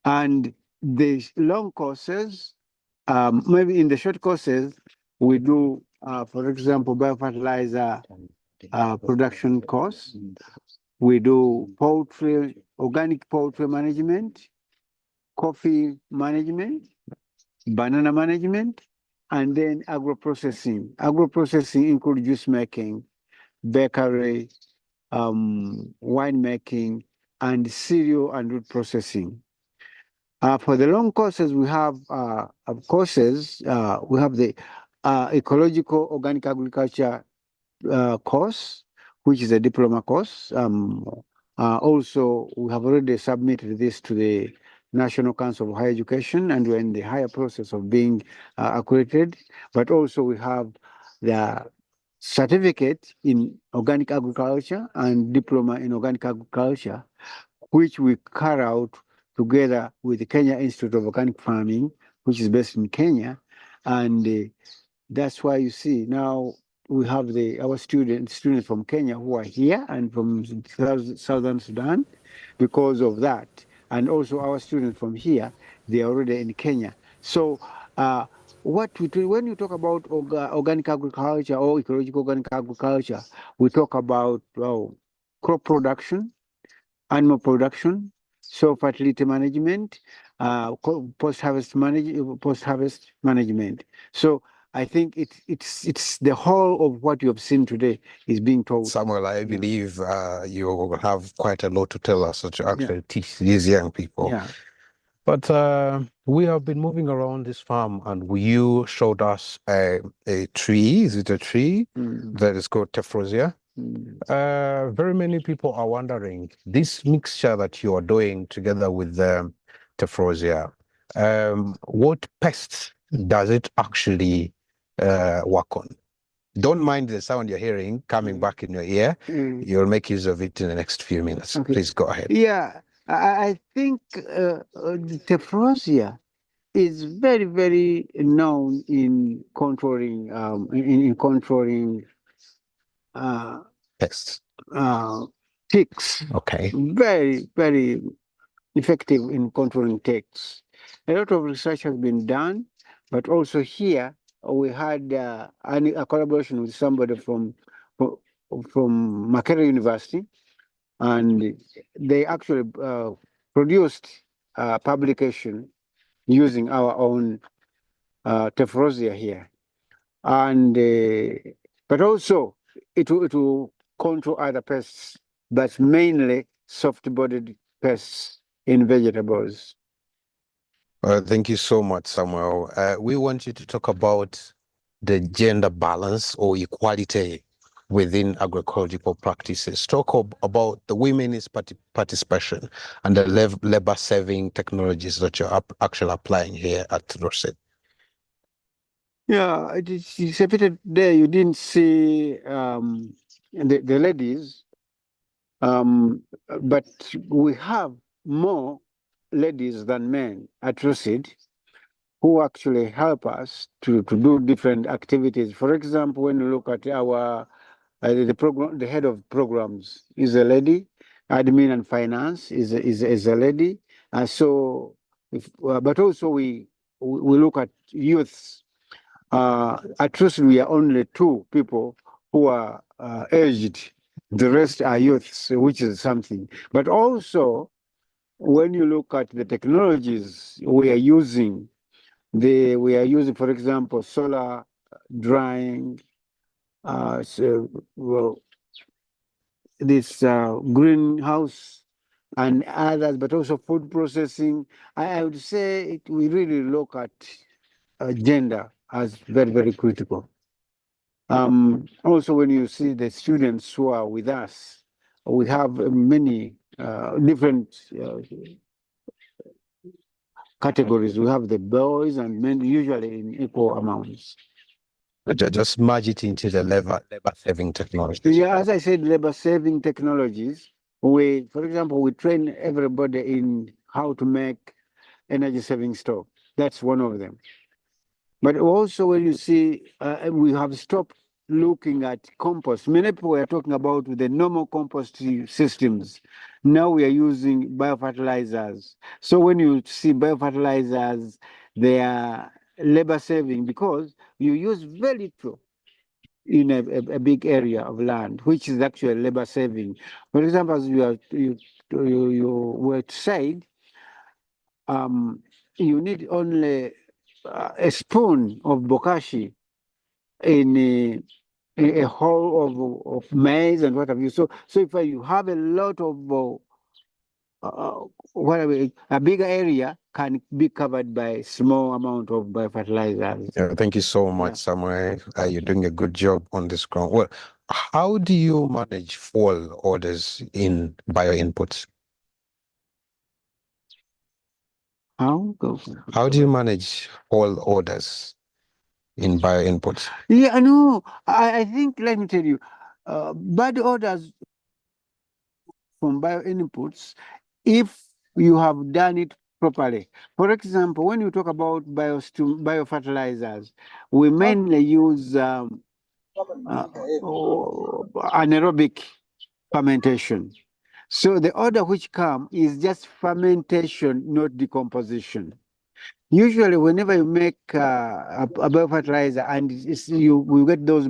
And the long courses, maybe in the short courses, we do, for example, biofertilizer production course. We do poultry, organic poultry management, coffee management, banana management, and then agro-processing. Agro-processing includes juice making, bakery, wine making, and cereal and root processing. For the long courses, we have the ecological organic agriculture course, which is a diploma course. Also, we have already submitted this to the National Council of Higher Education, and we're in the higher process of being accredited. But also, we have the certificate in organic agriculture and diploma in organic agriculture, which we carry out together with the Kenya Institute of Organic Farming, which is based in Kenya. And that's why you see now we have our students from Kenya who are here and from Southern Sudan because of that. And also our students from here, they are already in Kenya. So when you talk about organic agriculture or ecological organic agriculture, we talk about crop production, animal production, soil fertility management, post-harvest management. So I think it's the whole of what you have seen today is being told. Samuel, I believe you have quite a lot to tell us to actually teach these young people. Yeah. But we have been moving around this farm, and you showed us a tree. Is it a tree that is called Tephrosia? Very many people are wondering, this mixture that you are doing together with the Tephrosia, what pests does it actually work on? Don't mind the sound you're hearing coming back in your ear. You'll make use of it in the next few minutes. Okay. Please go ahead. Yeah, I think Tephrosia is very, very known in controlling pests, ticks. Okay. Very, very effective in controlling ticks. A lot of research has been done, but also here we had a collaboration with somebody from Makerere University, and they actually produced a publication using our own Tephrosia here. And but also it will control other pests, but mainly soft-bodied pests in vegetables. Thank you so much, Samuel. We want you to talk about the gender balance or equality within agroecological practices. Talk about the women's participation and the labor-saving technologies that you're actually applying here at Roset. Yeah, it's a bit there. You didn't see the ladies, but we have more ladies than men at Rosid who actually help us to do different activities. For example, when you look at our the head of programs is a lady, admin and finance is a lady. But also we look at youths. At first, we are only two people who are aged. The rest are youths, which is something. But also, when you look at the technologies we are using, for example, solar drying, well, this greenhouse and others, but also food processing. I would say we really look at gender as very, very critical. Also, when you see the students who are with us, we have many different categories. We have the boys and men, usually in equal amounts. Just merge it into the labor-saving technologies. Yeah, as I said, labor-saving technologies. For example, we train everybody in how to make energy-saving stove. That's one of them. But also, when you see, we have stopped looking at compost. Many people were talking about the normal compost systems. Now we are using biofertilizers. So when you see biofertilizers, they are labor saving because you use very little in a big area of land, which is actually labor saving. For example, as you were said, you need only a spoon of bokashi in a hole of maize and what have you. So if you have a lot of a bigger area can be covered by small amount of fertilizers. Yeah, thank you so much, Samuel. You're doing a good job on this ground. Well, how do you manage fall orders in bio inputs? How do you manage fall orders in bio inputs? Yeah, no, I think, let me tell you, bad orders from bio inputs, if you have done it properly. For example, when you talk about biofertilizers, we mainly use anaerobic fermentation. So the order which come is just fermentation, not decomposition. Usually, whenever you make a biofertilizer and you get those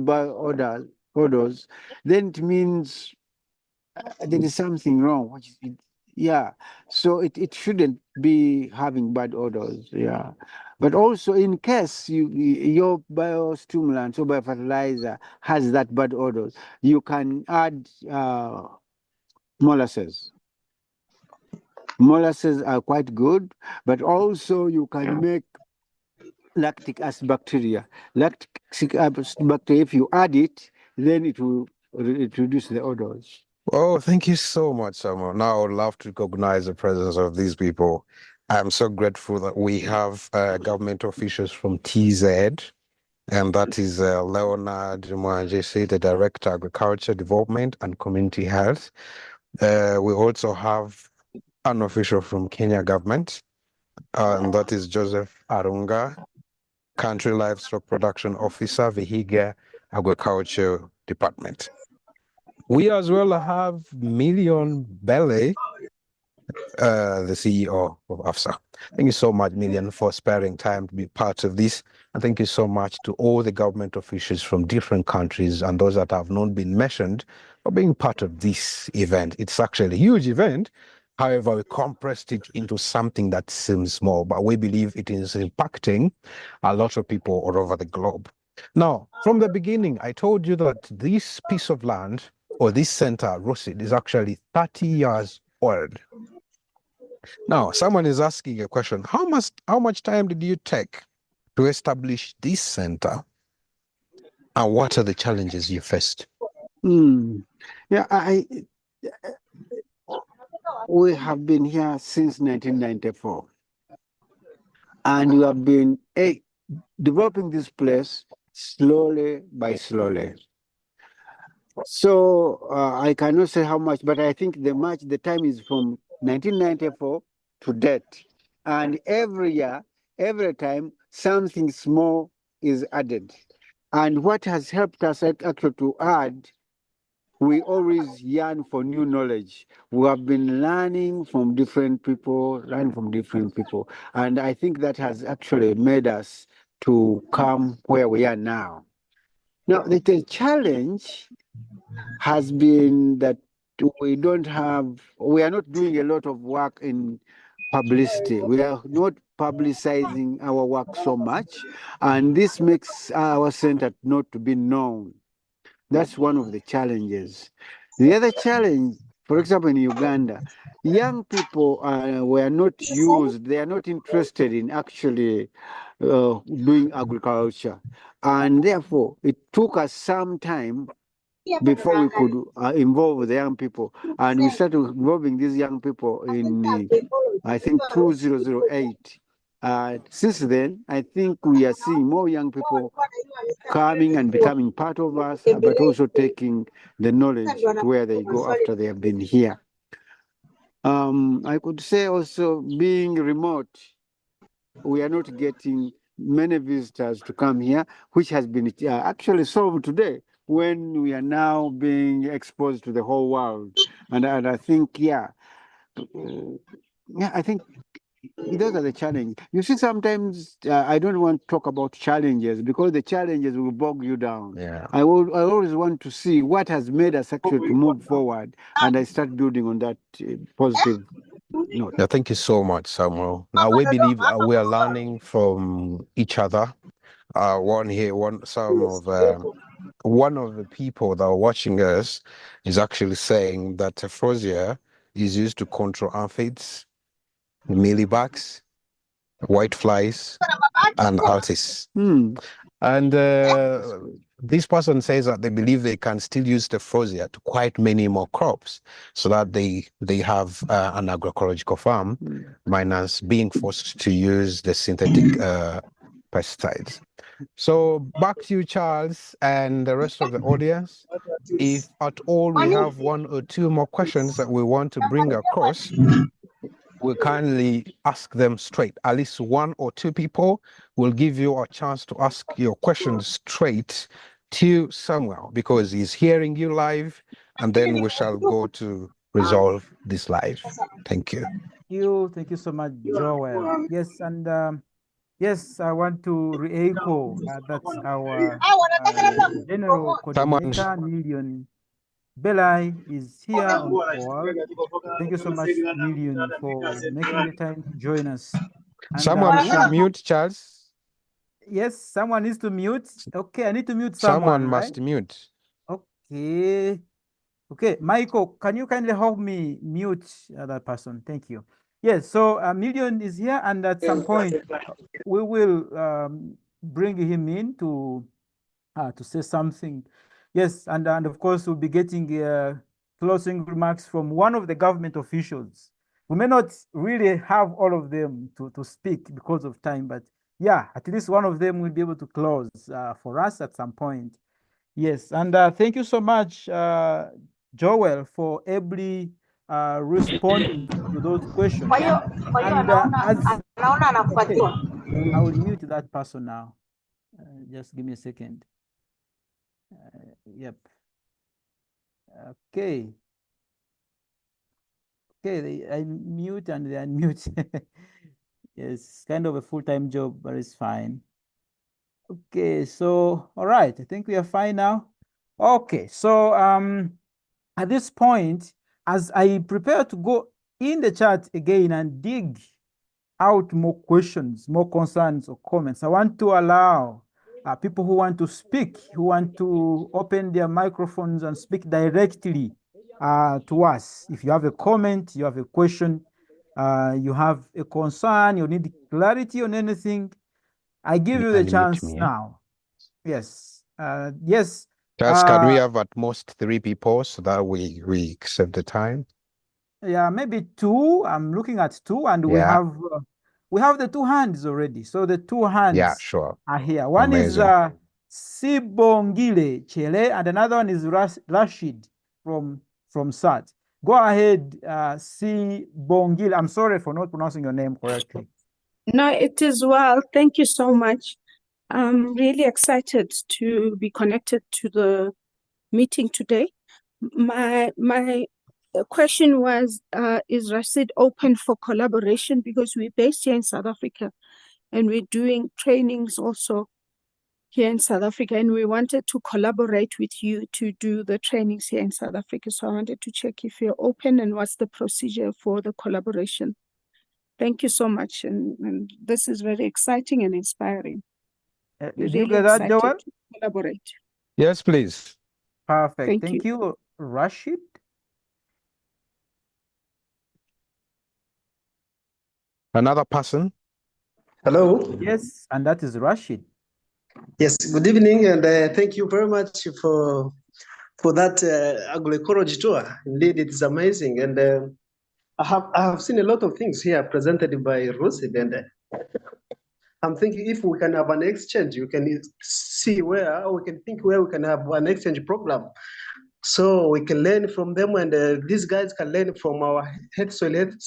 odors, then it means there is something wrong. Yeah, so it shouldn't be having bad odors. Yeah, but also in case your biostimulant or biofertilizer has that bad odors, you can add molasses. Molasses are quite good, but also you can make lactic acid bacteria. Lactic acid bacteria, if you add it, then it will reduce the odors. Oh, thank you so much, Samuel. Now I would love to recognize the presence of these people. I'm so grateful that we have government officials from TZ, and that is Leonard Mwanjesi, the Director, Agriculture Development and Community Health. We also have an official from Kenya government, and that is Joseph Arunga, Country Livestock Production Officer, Vihiga Agriculture Department. We as well have Million Belly, the CEO of AFSA. Thank you so much, Million, for sparing time to be part of this. And thank you so much to all the government officials from different countries and those that have not been mentioned for being part of this event. It's actually a huge event. However, we compressed it into something that seems small, but we believe it is impacting a lot of people all over the globe. Now, from the beginning, I told you that this piece of land or this center, Rosid, is actually 30 years old. Now, someone is asking a question. How much time did you take to establish this center? And what are the challenges you faced? Yeah, we have been here since 1994. And we have been developing this place slowly by slowly. So I cannot say how much, but I think the time is from 1994 to date. And every year, every time, something small is added. And what has helped us actually to add, we always yearn for new knowledge. We have been learning from different people, And I think that has actually made us to come where we are now. Now, the challenge has been that we are not doing a lot of work in publicity. We are not publicizing our work so much, and this makes our center not to be known. That's one of the challenges. The other challenge, for example, in Uganda, young people were not used, they are not interested in actually doing agriculture. And therefore, it took us some time before we could involve the young people. And we started involving these young people in, I think, 2008. Since then, I think we are seeing more young people coming and becoming part of us, but also taking the knowledge to where they go after they have been here. I could say also being remote, we are not getting many visitors to come here, which has been actually solved today when we are now being exposed to the whole world. And I think, I think those are the challenges. You see, sometimes I don't want to talk about challenges because the challenges will bog you down. Yeah. I always want to see what has made us actually to move forward, and I start building on that positive note. Yeah, thank you so much, Samuel. Now we believe we are learning from each other. One of the people that are watching us is actually saying that tephrosia is used to control aphids, mealybugs, white flies, and altis. And this person says that they believe they can still use tephrosia to quite many more crops so that they have an agroecological farm minus being forced to use the synthetic pesticides. So back to you, Charles, and the rest of the audience. If at all we have one or two more questions that we want to bring across, we kindly ask them straight. At least one or two people will give you a chance to ask your questions straight to Samuel because he's hearing you live, and then we shall go to resolve this live. Thank you. Thank you so much, Joel. Yes, and yes, I want to re-echo that's our general coordinator, Million Belai, is here on call. Thank you so much, Million, for making the time to join us. And, someone should mute, Charles. Yes, someone needs to mute. Okay, I need to mute someone. Someone must mute. Okay. Okay, Michael, can you kindly help me mute that person? Thank you. Yes, so Million is here, and at some point we will bring him in to say something. Yes, and of course we'll be getting closing remarks from one of the government officials. We may not really have all of them to speak because of time, but yeah, at least one of them will be able to close for us at some point. Yes, and thank you so much, Joel, for ably responding to those questions. And okay, I will mute that person now. Just give me a second. Yep. Okay. Okay, I mute and they unmute. Yes, kind of a full-time job, but it's fine. Okay, so all right, I think we are fine now. Okay, so at this point, as I prepare to go in the chat again and dig out more questions, more concerns or comments, I want to allow people who want to speak, who want to open their microphones and speak directly to us. If you have a comment, you have a question, you have a concern, you need clarity on anything, I give you the chance now. Yes. Yes. Just can we have at most 3 people so that we save the time? Yeah, maybe 2. I'm looking at 2, and we have the 2 hands already. So the 2 hands Yeah, sure. are here. One Amazing. is Sibongile Chele, and another one is Rashid from SAT. Go ahead, Sibongile. I'm sorry for not pronouncing your name correctly. No, it is well. Thank you so much. I'm really excited to be connected to the meeting today. My question was, is Rashid open for collaboration? Because we're based here in South Africa and we're doing trainings also here in South Africa, and we wanted to collaborate with you to do the trainings here in South Africa. So I wanted to check if you're open and what's the procedure for the collaboration. Thank you so much. And this is very exciting and inspiring. Did you get that, Joel? To collaborate. Yes, please. Perfect. Thank you, Rashid. Another person? Hello. Yes, and that is Rashid. Yes, good evening, and thank you very much for that agroecology tour. Indeed, it is amazing, and I have seen a lot of things here presented by Rusid, and I'm thinking if we can have an exchange, we can see where we can think where we can have an exchange program, so we can learn from them, and these guys can learn from our Health Soil Health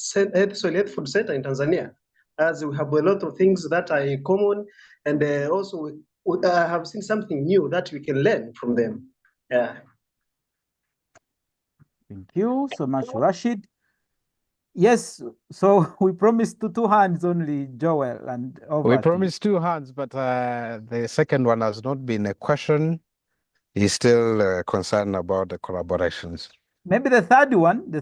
Food Center in Tanzania, as we have a lot of things that are in common, and also we have seen something new that we can learn from them. Yeah. Thank you so much, Rashid. Yes, so we promised 2 hands only, Joel, and over. We promised 2 hands, but the second one has not been a question. He's still concerned about the collaborations. Maybe the third one,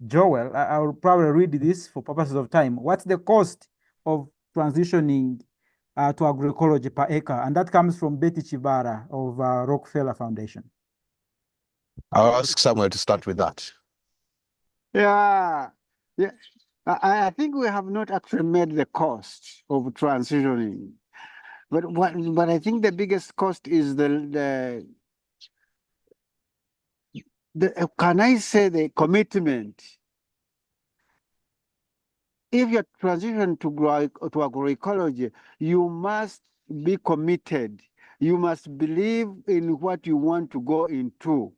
Joel, I will probably read this for purposes of time. What's the cost of transitioning to agroecology per acre? And that comes from Betty Chibara of Rockefeller Foundation. I'll ask Samuel to start with that. Yeah. I think we have not actually made the cost of transitioning, but I think the biggest cost is the can I say the commitment. If you transition to agroecology, you must be committed. You must believe in what you want to go into,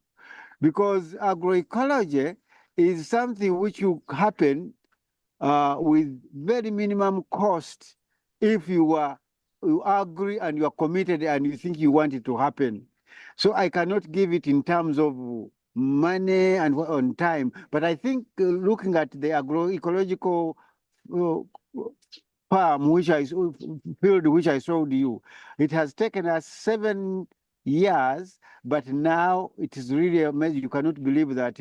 because agroecology is something which will happen with very minimum cost if you agree and you are committed and you think you want it to happen. So I cannot give it in terms of money and on time, but I think looking at the agroecological farm field which I showed you, it has taken us 7 years, but now it is really amazing. You cannot believe that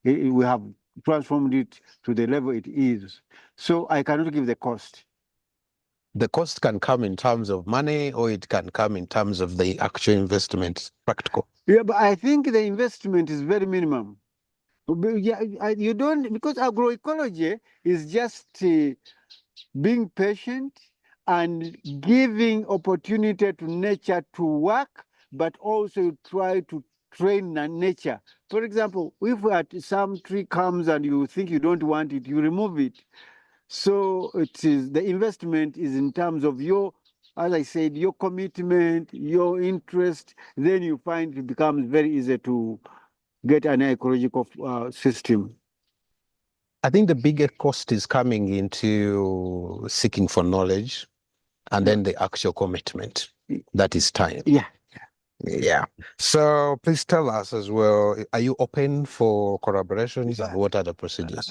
we have transformed it to the level it is. So I cannot give the cost. The cost can come in terms of money, or it can come in terms of the actual investment, practical. Yeah, but I think the investment is very minimum. Yeah, you don't, because agroecology is just being patient and giving opportunity to nature to work, but also try to train nature. For example, if some tree comes and you think you don't want it, you remove it. So the investment is in terms of your, as I said, your commitment, your interest. Then you find it becomes very easy to get an ecological system. I think the bigger cost is coming into seeking for knowledge, and then the actual commitment. That is time. Yeah. So please tell us as well, are you open for collaborations, and what are the procedures?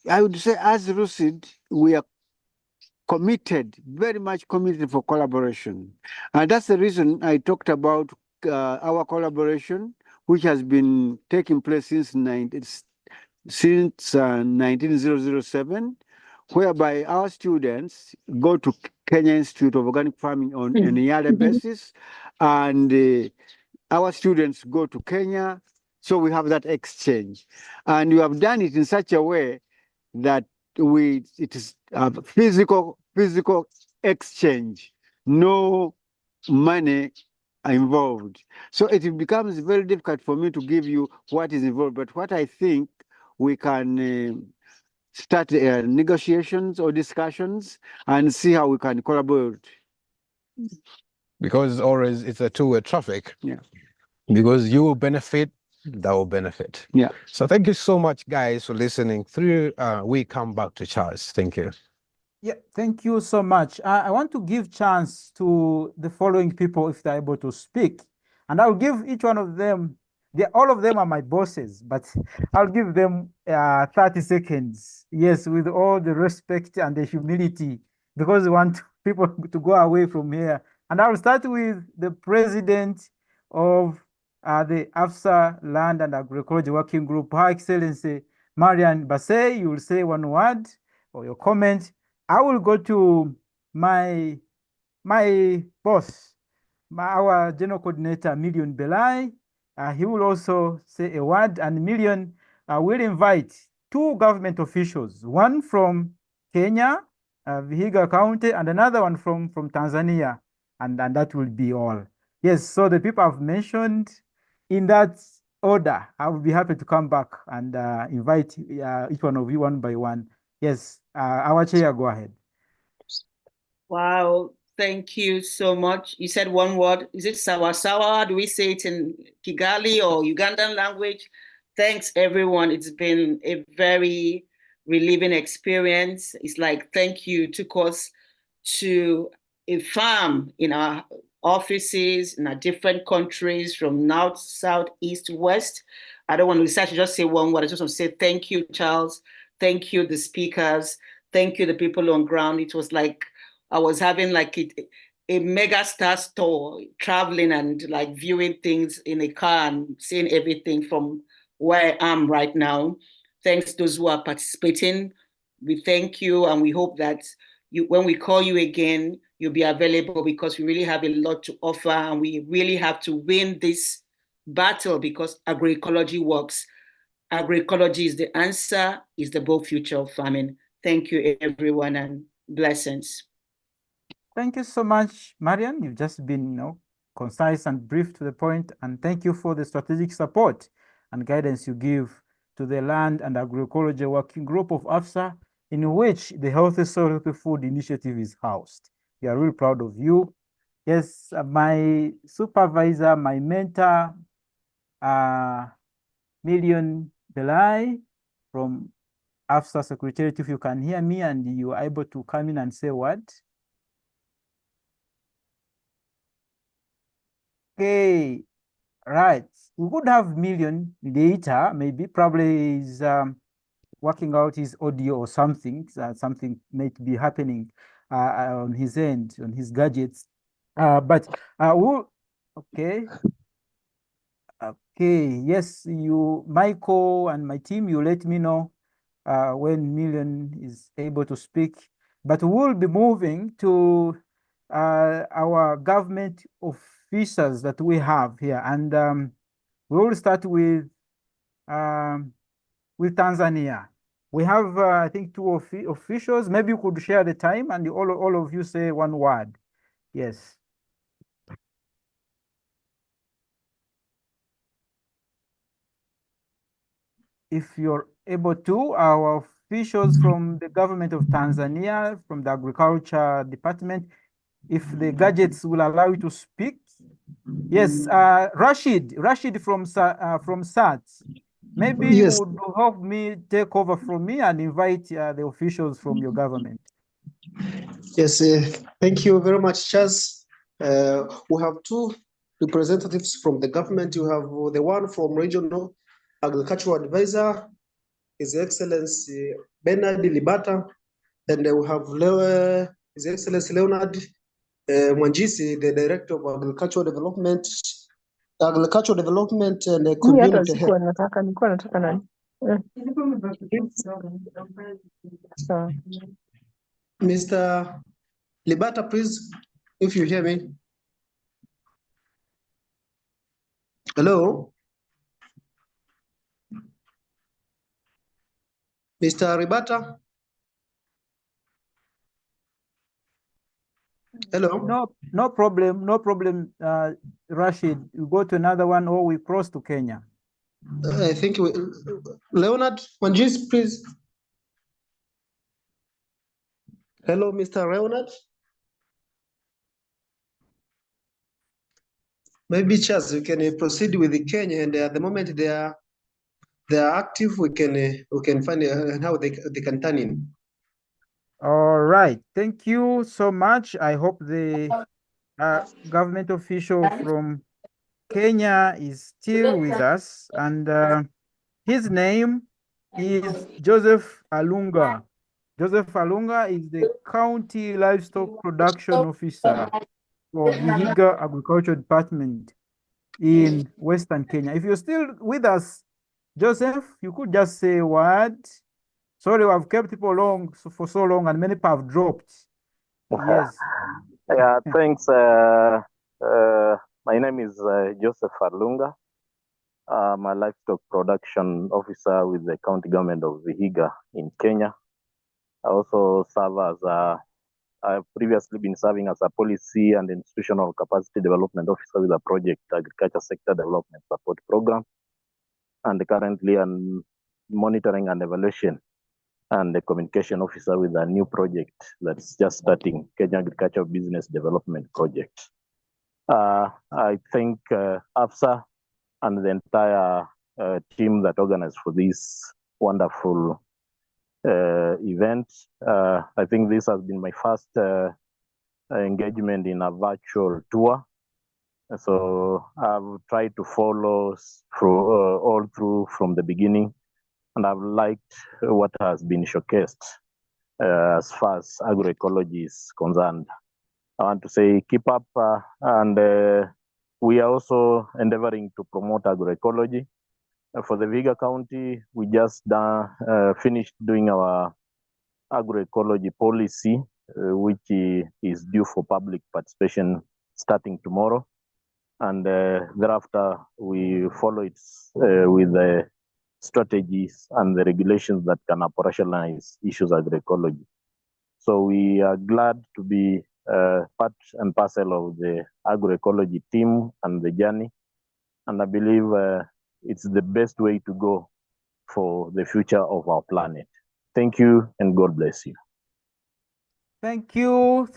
I would say, as Rusid, we are committed, very much committed for collaboration. And that's the reason I talked about our collaboration, which has been taking place since 1907, whereby our students go to Kenya Institute of Organic Farming on a yearly basis, and our students go to Kenya So we have that exchange. And we have done it in such a way that it is a physical exchange, no money involved. So it becomes very difficult for me to give you what is involved. But what I think we can start negotiations or discussions and see how we can collaborate. Because always it's a two-way traffic. Yeah. Because you will benefit, that will benefit. Yeah. So thank you so much, guys, for listening through. We come back to Charles. Thank you. Yeah, thank you so much. I want to give chance to the following people if they're able to speak, and I'll give each one of them. All of them are my bosses, but I'll give them 30 seconds. Yes, with all the respect and the humility, because we want people to go away from here. And I'll start with the president of the AFSA Land and Agroecology Working Group, Her Excellency Marian Bassey. You will say one word or your comment. I will go to my boss, our general coordinator, Million Belai. He will also say a word, and Million will invite two government officials, one from Kenya, Vihiga County, and another one from Tanzania, and that will be all. Yes, so the people I've mentioned in that order, I will be happy to come back and invite each one of you one by one. Yes, our chair, go ahead. Wow, thank you so much. You said one word. Is it sawa? Do we say it in Kigali or Ugandan language? Thanks, everyone. It's been a very relieving experience. It's like, thank you. Took us to a farm in our offices in our different countries from north, south, east, west. I don't want to just say one word. I just want to say thank you, Charles. Thank you, the speakers. Thank you, the people on ground. It was like I was having like a mega star store, traveling and like viewing things in a car and seeing everything from where I am right now. Thanks to those who are participating. We thank you and we hope that when we call you again, you'll be available because we really have a lot to offer and we really have to win this battle because agroecology works. Agroecology is the answer, is the bold future of farming. Thank you, everyone, and blessings. Thank you so much, Marian. You've just been concise and brief to the point, and thank you for the strategic support and guidance you give to the Land and Agroecology Working Group of AFSA, in which the Healthy Soil, Healthy Food Initiative is housed. We are really proud of you. Yes, my supervisor, my mentor, Million Belai from AFSA Secretariat, if you can hear me and you are able to come in and say what? Okay, right. We could have Million later, maybe, probably is working out his audio or something. Something might be happening on his end, on his gadgets. Okay. Okay, yes, Michael and my team, you let me know when Million is able to speak. But we'll be moving to our government officers that we have here. And we will start with Tanzania. We have, I think, two officials. Maybe you could share the time and all of you say one word. Yes. If you're able to, our officials from the government of Tanzania, from the agriculture department, if the gadgets will allow you to speak. Yes, Rashid from SAT. Maybe you would help me take over from me and invite the officials from your government. Yes, thank you very much, Charles. We have two representatives from the government. You have the one from Regional Agricultural Advisor, His Excellency Bernard Libata, and we have His Excellency Leonard Mwanjisi, the Director of Agricultural Development and Community Health. Mr. Libata, please, if you hear me. Hello? Mr. Ribata? Hello? No problem, Rashid. You go to another one or we cross to Kenya. I think Leonard Wanjis, please. Hello, Mr. Leonard. Maybe Charles, you can proceed with the Kenya, and at the moment they are active. We can find how they can turn in. All right, thank you so much. I hope the government official from Kenya is still with us, and his name is Joseph Alunga. Joseph Alunga is the County Livestock Production Officer for Vihiga Agriculture Department in Western Kenya. If you're still with us, Joseph, you could just say a word. Sorry, I've kept people for so long, and many people have dropped. Yes. Yeah, thanks. My name is Joseph Alunga. I'm a livestock production officer with the county government of Vihiga in Kenya. I also serve as I've previously been serving as a policy and institutional capacity development officer with a project agriculture sector development support program, and currently I'm monitoring and evaluation and the communication officer with a new project that's just starting, Kenya Agriculture Business Development Project. I thank AFSA and the entire team that organized for this wonderful event. I think this has been my first engagement in a virtual tour. So I've tried to follow through all through from the beginning, and I've liked what has been showcased as far as agroecology is concerned. I want to say keep up, and we are also endeavoring to promote agroecology. For the Vihiga County, we just finished doing our agroecology policy, which is due for public participation starting tomorrow. And thereafter, we follow it with the strategies and the regulations that can operationalize issues agroecology. So we are glad to be part and parcel of the agroecology team and the journey. And I believe it's the best way to go for the future of our planet. Thank you, and God bless you. Thank you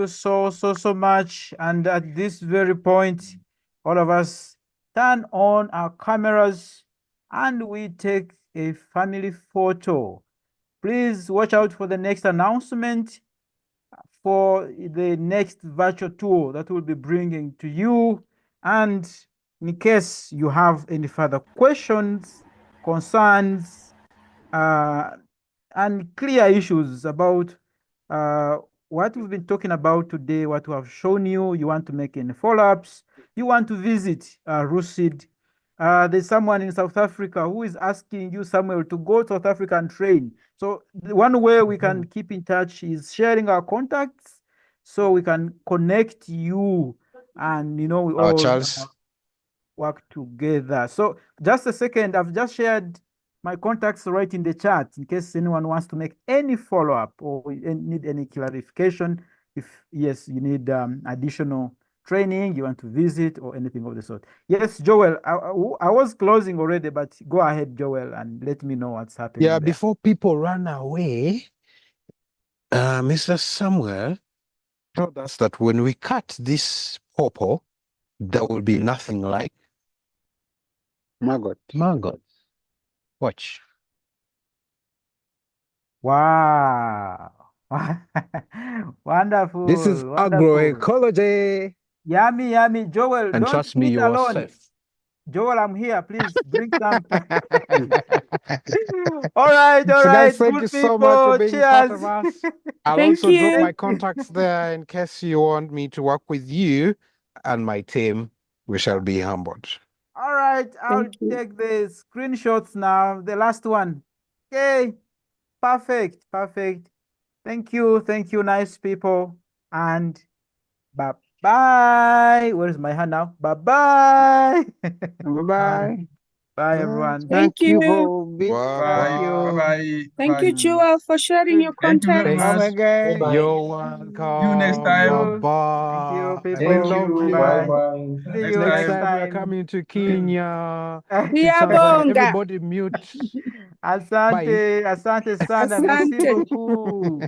so much. And at this very point, all of us turn on our cameras and we take a family photo. Please watch out for the next announcement for the next virtual tour that we'll be bringing to you. And in case you have any further questions, concerns, and clear issues about what we've been talking about today, what we have shown you, you want to make any follow-ups, you want to visit Rusid. There's someone in South Africa who is asking you, Samuel, to go to South Africa and train. So one way we can keep in touch is sharing our contacts so we can connect you and, we all Charles. work together. So just a second, I've just shared my contacts right in the chat in case anyone wants to make any follow-up or need any clarification. If yes, you need additional training, you want to visit or anything of the sort. Yes, Joel, I was closing already, but go ahead, Joel, and let me know what's happening. Yeah, there. before people run away, Mr. Samuel told us that when we cut this pawpaw, there will be nothing like maggot. Watch. Wow. Wonderful. This is agroecology. Yummy. Joel, And don't trust me, eat you are alone. safe. Joel, I'm here. Please bring some. All right. So guys, thank Good you so much for people. being part Cheers. of us. I'll Thank also drop you. my contacts there in case you want me to work with you and my team. We shall be humbled. All right. I'll take the screenshots now. The last one. Okay. Perfect. Thank you, nice people. And bye-bye. Where is my hand now? Bye-bye. Bye-bye. Bye, everyone. Thank you. Bye. Bye. Thank you, Chua, for sharing your Thank you very contacts. much. again. Bye-bye. You're See you next welcome. time. Thank you, Been people. lovely. Bye. Bye-bye. See Next you Next next time. time we are time. coming to Kenya, to Diabonga. Tanzania. Everybody mute. Asante, asante sana. Merci Asante. beaucoup.